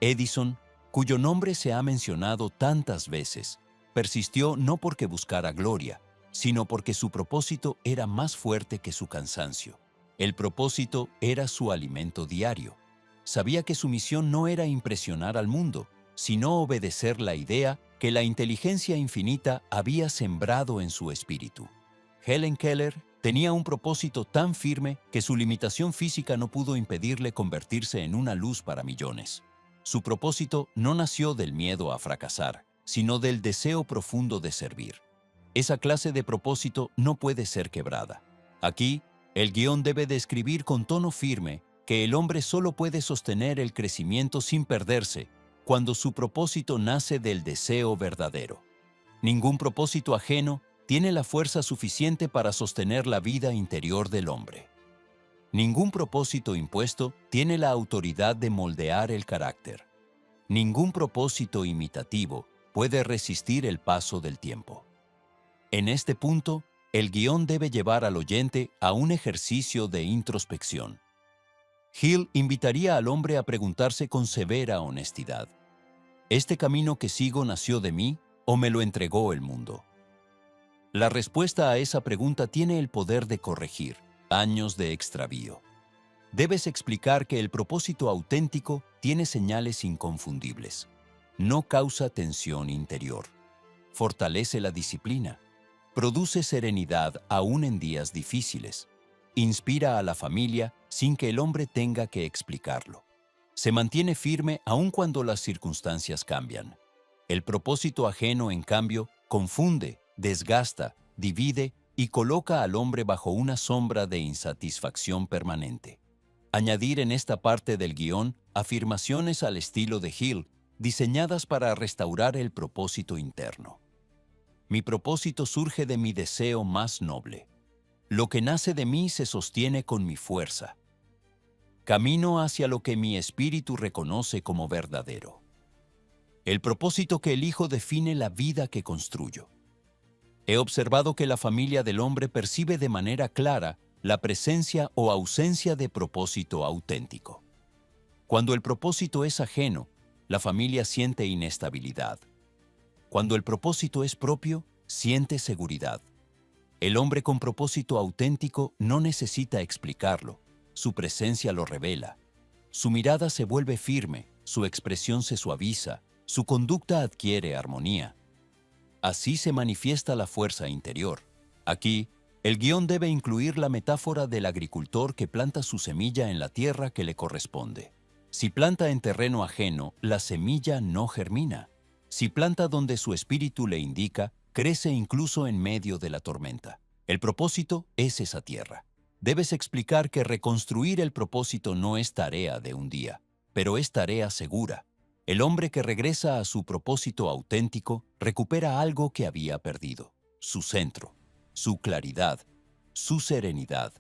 Edison, cuyo nombre se ha mencionado tantas veces, persistió no porque buscara gloria, sino porque su propósito era más fuerte que su cansancio. El propósito era su alimento diario. Sabía que su misión no era impresionar al mundo, sino obedecer la idea que la inteligencia infinita había sembrado en su espíritu. Helen Keller tenía un propósito tan firme que su limitación física no pudo impedirle convertirse en una luz para millones. Su propósito no nació del miedo a fracasar, sino del deseo profundo de servir. Esa clase de propósito no puede ser quebrada. Aquí, el guión debe describir con tono firme que el hombre solo puede sostener el crecimiento sin perderse cuando su propósito nace del deseo verdadero. Ningún propósito ajeno tiene la fuerza suficiente para sostener la vida interior del hombre. Ningún propósito impuesto tiene la autoridad de moldear el carácter. Ningún propósito imitativo puede resistir el paso del tiempo. En este punto, el guión debe llevar al oyente a un ejercicio de introspección. Hill invitaría al hombre a preguntarse con severa honestidad: ¿este camino que sigo nació de mí o me lo entregó el mundo? La respuesta a esa pregunta tiene el poder de corregir años de extravío. Debes explicar que el propósito auténtico tiene señales inconfundibles. No causa tensión interior. Fortalece la disciplina. Produce serenidad aún en días difíciles. Inspira a la familia sin que el hombre tenga que explicarlo. Se mantiene firme aun cuando las circunstancias cambian. El propósito ajeno, en cambio, confunde, desgasta, divide y coloca al hombre bajo una sombra de insatisfacción permanente. Añadir en esta parte del guión afirmaciones al estilo de Hill, diseñadas para restaurar el propósito interno. Mi propósito surge de mi deseo más noble. Lo que nace de mí se sostiene con mi fuerza. Camino hacia lo que mi espíritu reconoce como verdadero. El propósito que elijo define la vida que construyo. He observado que la familia del hombre percibe de manera clara la presencia o ausencia de propósito auténtico. Cuando el propósito es ajeno, la familia siente inestabilidad. Cuando el propósito es propio, siente seguridad. El hombre con propósito auténtico no necesita explicarlo. Su presencia lo revela. Su mirada se vuelve firme, su expresión se suaviza, su conducta adquiere armonía. Así se manifiesta la fuerza interior. Aquí, el guión debe incluir la metáfora del agricultor que planta su semilla en la tierra que le corresponde. Si planta en terreno ajeno, la semilla no germina. Si planta donde su espíritu le indica, crece incluso en medio de la tormenta. El propósito es esa tierra. Debes explicar que reconstruir el propósito no es tarea de un día, pero es tarea segura. El hombre que regresa a su propósito auténtico recupera algo que había perdido: su centro, su claridad, su serenidad.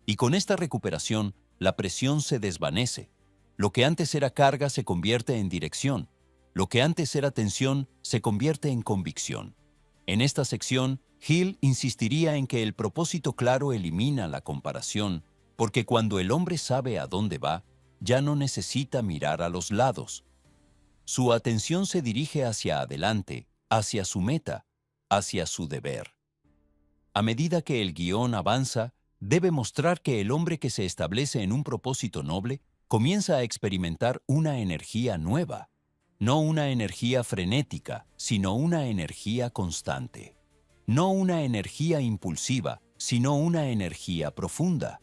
Y con esta recuperación, la presión se desvanece. Lo que antes era carga se convierte en dirección. Lo que antes era tensión se convierte en convicción. En esta sección, Hill insistiría en que el propósito claro elimina la comparación, porque cuando el hombre sabe a dónde va, ya no necesita mirar a los lados. Su atención se dirige hacia adelante, hacia su meta, hacia su deber. A medida que el guión avanza, debe mostrar que el hombre que se establece en un propósito noble comienza a experimentar una energía nueva. No una energía frenética, sino una energía constante. No una energía impulsiva, sino una energía profunda.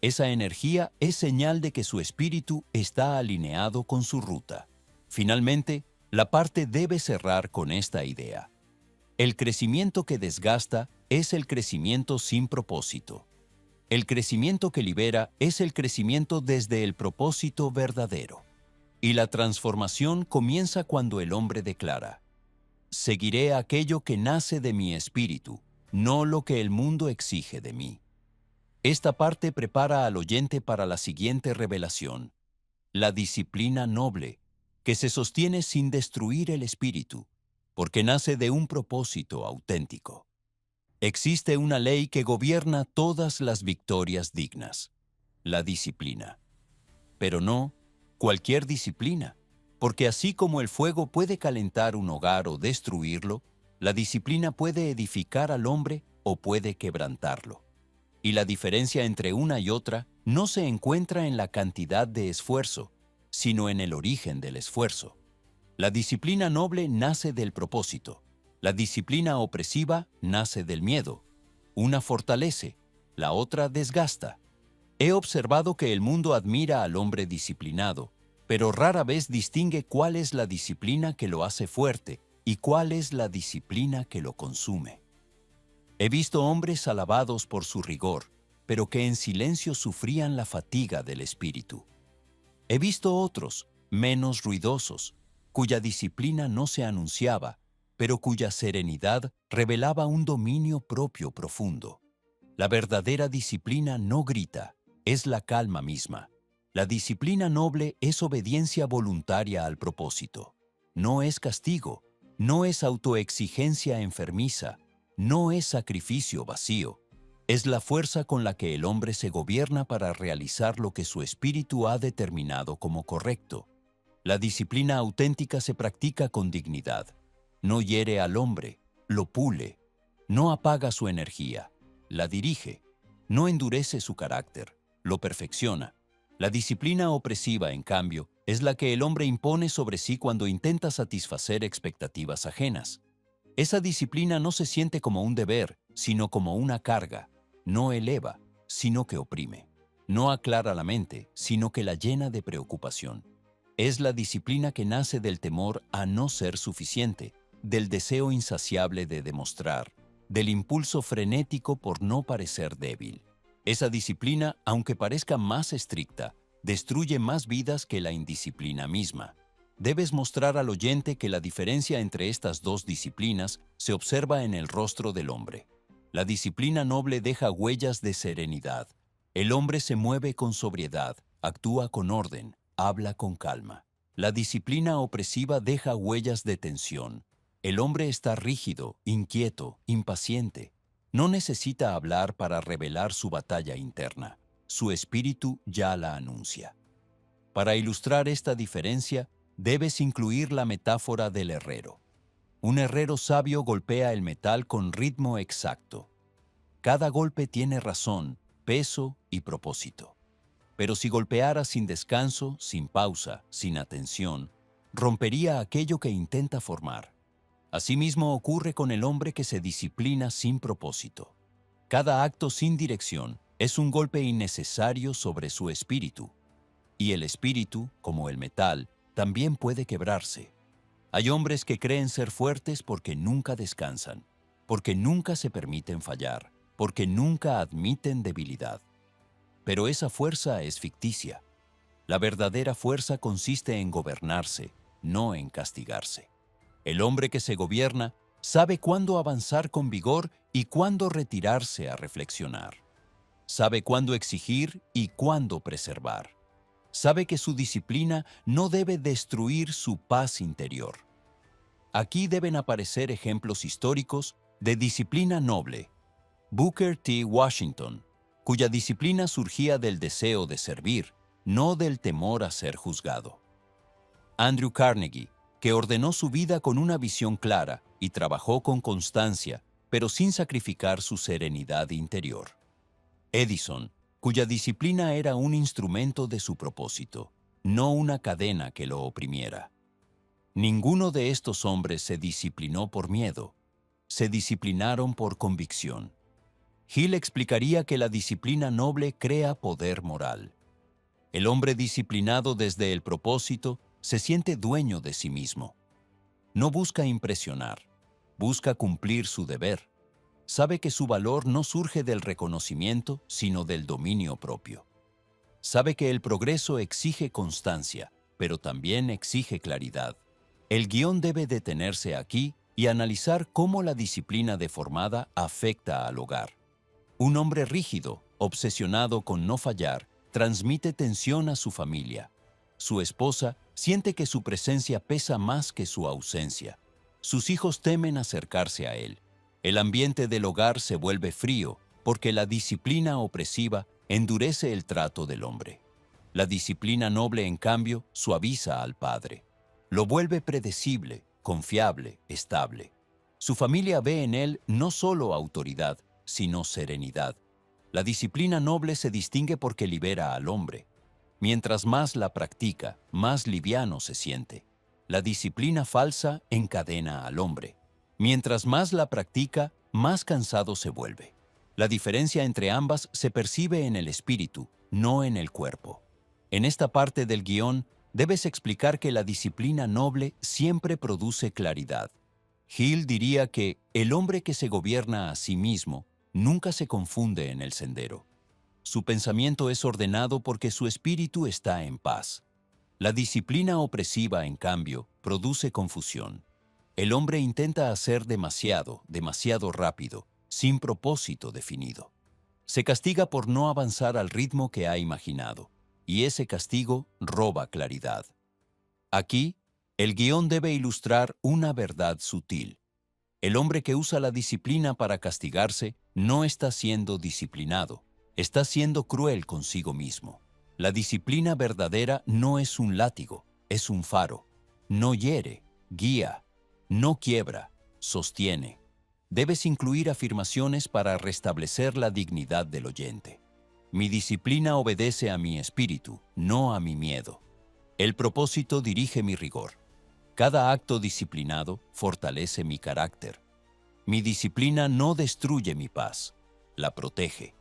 Esa energía es señal de que su espíritu está alineado con su ruta. Finalmente, la parte debe cerrar con esta idea. El crecimiento que desgasta es el crecimiento sin propósito. El crecimiento que libera es el crecimiento desde el propósito verdadero. Y la transformación comienza cuando el hombre declara: seguiré aquello que nace de mi espíritu, no lo que el mundo exige de mí. Esta parte prepara al oyente para la siguiente revelación: la disciplina noble, que se sostiene sin destruir el espíritu, porque nace de un propósito auténtico. Existe una ley que gobierna todas las victorias dignas: la disciplina. Pero no cualquier disciplina, porque así como el fuego puede calentar un hogar o destruirlo, la disciplina puede edificar al hombre o puede quebrantarlo. Y la diferencia entre una y otra no se encuentra en la cantidad de esfuerzo, sino en el origen del esfuerzo. La disciplina noble nace del propósito. La disciplina opresiva nace del miedo. Una fortalece, la otra desgasta. He observado que el mundo admira al hombre disciplinado, pero rara vez distingue cuál es la disciplina que lo hace fuerte y cuál es la disciplina que lo consume. He visto hombres alabados por su rigor, pero que en silencio sufrían la fatiga del espíritu. He visto otros, menos ruidosos, cuya disciplina no se anunciaba, pero cuya serenidad revelaba un dominio propio profundo. La verdadera disciplina no grita, es la calma misma. La disciplina noble es obediencia voluntaria al propósito. No es castigo, no es autoexigencia enfermiza, no es sacrificio vacío. Es la fuerza con la que el hombre se gobierna para realizar lo que su espíritu ha determinado como correcto. La disciplina auténtica se practica con dignidad. No hiere al hombre, lo pule. No apaga su energía, la dirige. No endurece su carácter, lo perfecciona. La disciplina opresiva, en cambio, es la que el hombre impone sobre sí cuando intenta satisfacer expectativas ajenas. Esa disciplina no se siente como un deber, sino como una carga. No eleva, sino que oprime. No aclara la mente, sino que la llena de preocupación. Es la disciplina que nace del temor a no ser suficiente, del deseo insaciable de demostrar, del impulso frenético por no parecer débil. Esa disciplina, aunque parezca más estricta, destruye más vidas que la indisciplina misma. Debes mostrar al oyente que la diferencia entre estas dos disciplinas se observa en el rostro del hombre. La disciplina noble deja huellas de serenidad. El hombre se mueve con sobriedad, actúa con orden, habla con calma. La disciplina opresiva deja huellas de tensión. El hombre está rígido, inquieto, impaciente. No necesita hablar para revelar su batalla interna. Su espíritu ya la anuncia. Para ilustrar esta diferencia, debes incluir la metáfora del herrero. Un herrero sabio golpea el metal con ritmo exacto. Cada golpe tiene razón, peso y propósito. Pero si golpeara sin descanso, sin pausa, sin atención, rompería aquello que intenta formar. Asimismo ocurre con el hombre que se disciplina sin propósito. Cada acto sin dirección es un golpe innecesario sobre su espíritu. Y el espíritu, como el metal, también puede quebrarse. Hay hombres que creen ser fuertes porque nunca descansan, porque nunca se permiten fallar, porque nunca admiten debilidad. Pero esa fuerza es ficticia. La verdadera fuerza consiste en gobernarse, no en castigarse. El hombre que se gobierna sabe cuándo avanzar con vigor y cuándo retirarse a reflexionar. Sabe cuándo exigir y cuándo preservar. Sabe que su disciplina no debe destruir su paz interior. Aquí deben aparecer ejemplos históricos de disciplina noble. Booker T. Washington, cuya disciplina surgía del deseo de servir, no del temor a ser juzgado. Andrew Carnegie, que ordenó su vida con una visión clara y trabajó con constancia, pero sin sacrificar su serenidad interior. Edison, cuya disciplina era un instrumento de su propósito, no una cadena que lo oprimiera. Ninguno de estos hombres se disciplinó por miedo, se disciplinaron por convicción. Hill explicaría que la disciplina noble crea poder moral. El hombre disciplinado desde el propósito se siente dueño de sí mismo. No busca impresionar, busca cumplir su deber. Sabe que su valor no surge del reconocimiento, sino del dominio propio. Sabe que el progreso exige constancia, pero también exige claridad. El guión debe detenerse aquí y analizar cómo la disciplina deformada afecta al hogar. Un hombre rígido, obsesionado con no fallar, transmite tensión a su familia. Su esposa siente que su presencia pesa más que su ausencia. Sus hijos temen acercarse a él. El ambiente del hogar se vuelve frío porque la disciplina opresiva endurece el trato del hombre. La disciplina noble, en cambio, suaviza al padre. Lo vuelve predecible, confiable, estable. Su familia ve en él no solo autoridad, sino serenidad. La disciplina noble se distingue porque libera al hombre. Mientras más la practica, más liviano se siente. La disciplina falsa encadena al hombre. Mientras más la practica, más cansado se vuelve. La diferencia entre ambas se percibe en el espíritu, no en el cuerpo. En esta parte del guión, debes explicar que la disciplina noble siempre produce claridad. Hill diría que el hombre que se gobierna a sí mismo nunca se confunde en el sendero. Su pensamiento es ordenado porque su espíritu está en paz. La disciplina opresiva, en cambio, produce confusión. El hombre intenta hacer demasiado, demasiado rápido, sin propósito definido. Se castiga por no avanzar al ritmo que ha imaginado, y ese castigo roba claridad. Aquí, el guión debe ilustrar una verdad sutil. El hombre que usa la disciplina para castigarse no está siendo disciplinado, está siendo cruel consigo mismo. La disciplina verdadera no es un látigo, es un faro. No hiere, guía, no quiebra, sostiene. Debes incluir afirmaciones para restablecer la dignidad del oyente. Mi disciplina obedece a mi espíritu, no a mi miedo. El propósito dirige mi rigor. Cada acto disciplinado fortalece mi carácter. Mi disciplina no destruye mi paz, la protege.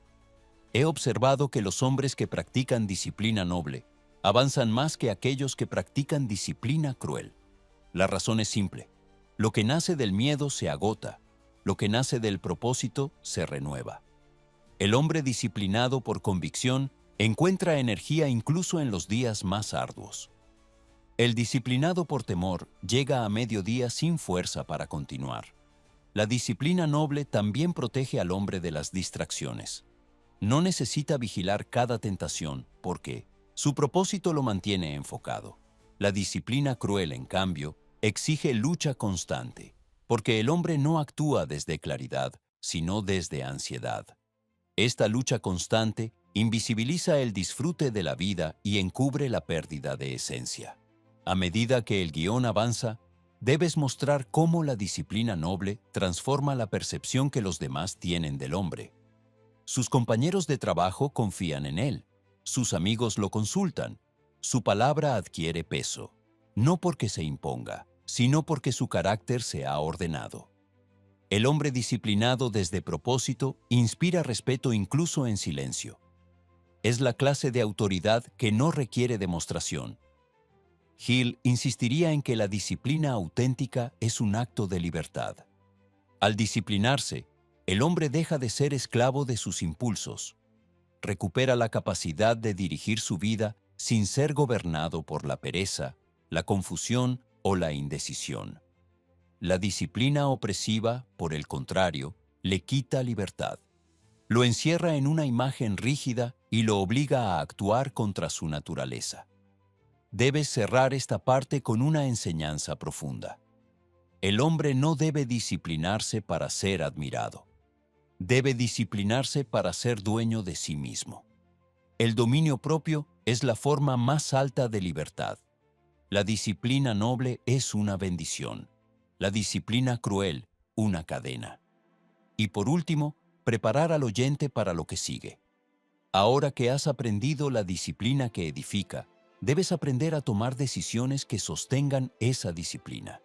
He observado que los hombres que practican disciplina noble avanzan más que aquellos que practican disciplina cruel. La razón es simple. Lo que nace del miedo se agota, lo que nace del propósito se renueva. El hombre disciplinado por convicción encuentra energía incluso en los días más arduos. El disciplinado por temor llega a mediodía sin fuerza para continuar. La disciplina noble también protege al hombre de las distracciones. No necesita vigilar cada tentación porque, Su propósito lo mantiene enfocado. La disciplina cruel, en cambio, exige lucha constante, porque el hombre no actúa desde claridad, sino desde ansiedad. Esta lucha constante invisibiliza el disfrute de la vida y encubre la pérdida de esencia. A medida que el guión avanza, debes mostrar cómo la disciplina noble transforma la percepción que los demás tienen del hombre. Sus compañeros de trabajo confían en él, sus amigos lo consultan, su palabra adquiere peso, no porque se imponga, sino porque su carácter se ha ordenado. El hombre disciplinado desde propósito inspira respeto incluso en silencio. Es la clase de autoridad que no requiere demostración. Hill insistiría en que la disciplina auténtica es un acto de libertad. Al disciplinarse, el hombre deja de ser esclavo de sus impulsos. Recupera la capacidad de dirigir su vida sin ser gobernado por la pereza, la confusión o la indecisión. La disciplina opresiva, por el contrario, le quita libertad. Lo encierra en una imagen rígida y lo obliga a actuar contra su naturaleza. Debes cerrar esta parte con una enseñanza profunda. El hombre no debe disciplinarse para ser admirado. Debe disciplinarse para ser dueño de sí mismo. El dominio propio es la forma más alta de libertad. La disciplina noble es una bendición. La disciplina cruel, una cadena. Y por último, preparar al oyente para lo que sigue. Ahora que has aprendido la disciplina que edifica, debes aprender a tomar decisiones que sostengan esa disciplina.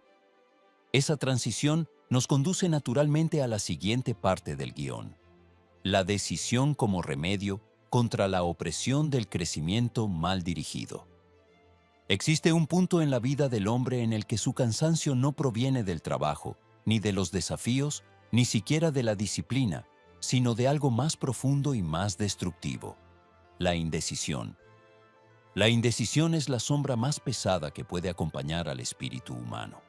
Esa transición nos conduce naturalmente a la siguiente parte del guión: la decisión como remedio contra la opresión del crecimiento mal dirigido. Existe un punto en la vida del hombre en el que su cansancio no proviene del trabajo, ni de los desafíos, ni siquiera de la disciplina, sino de algo más profundo y más destructivo: la indecisión. La indecisión es la sombra más pesada que puede acompañar al espíritu humano.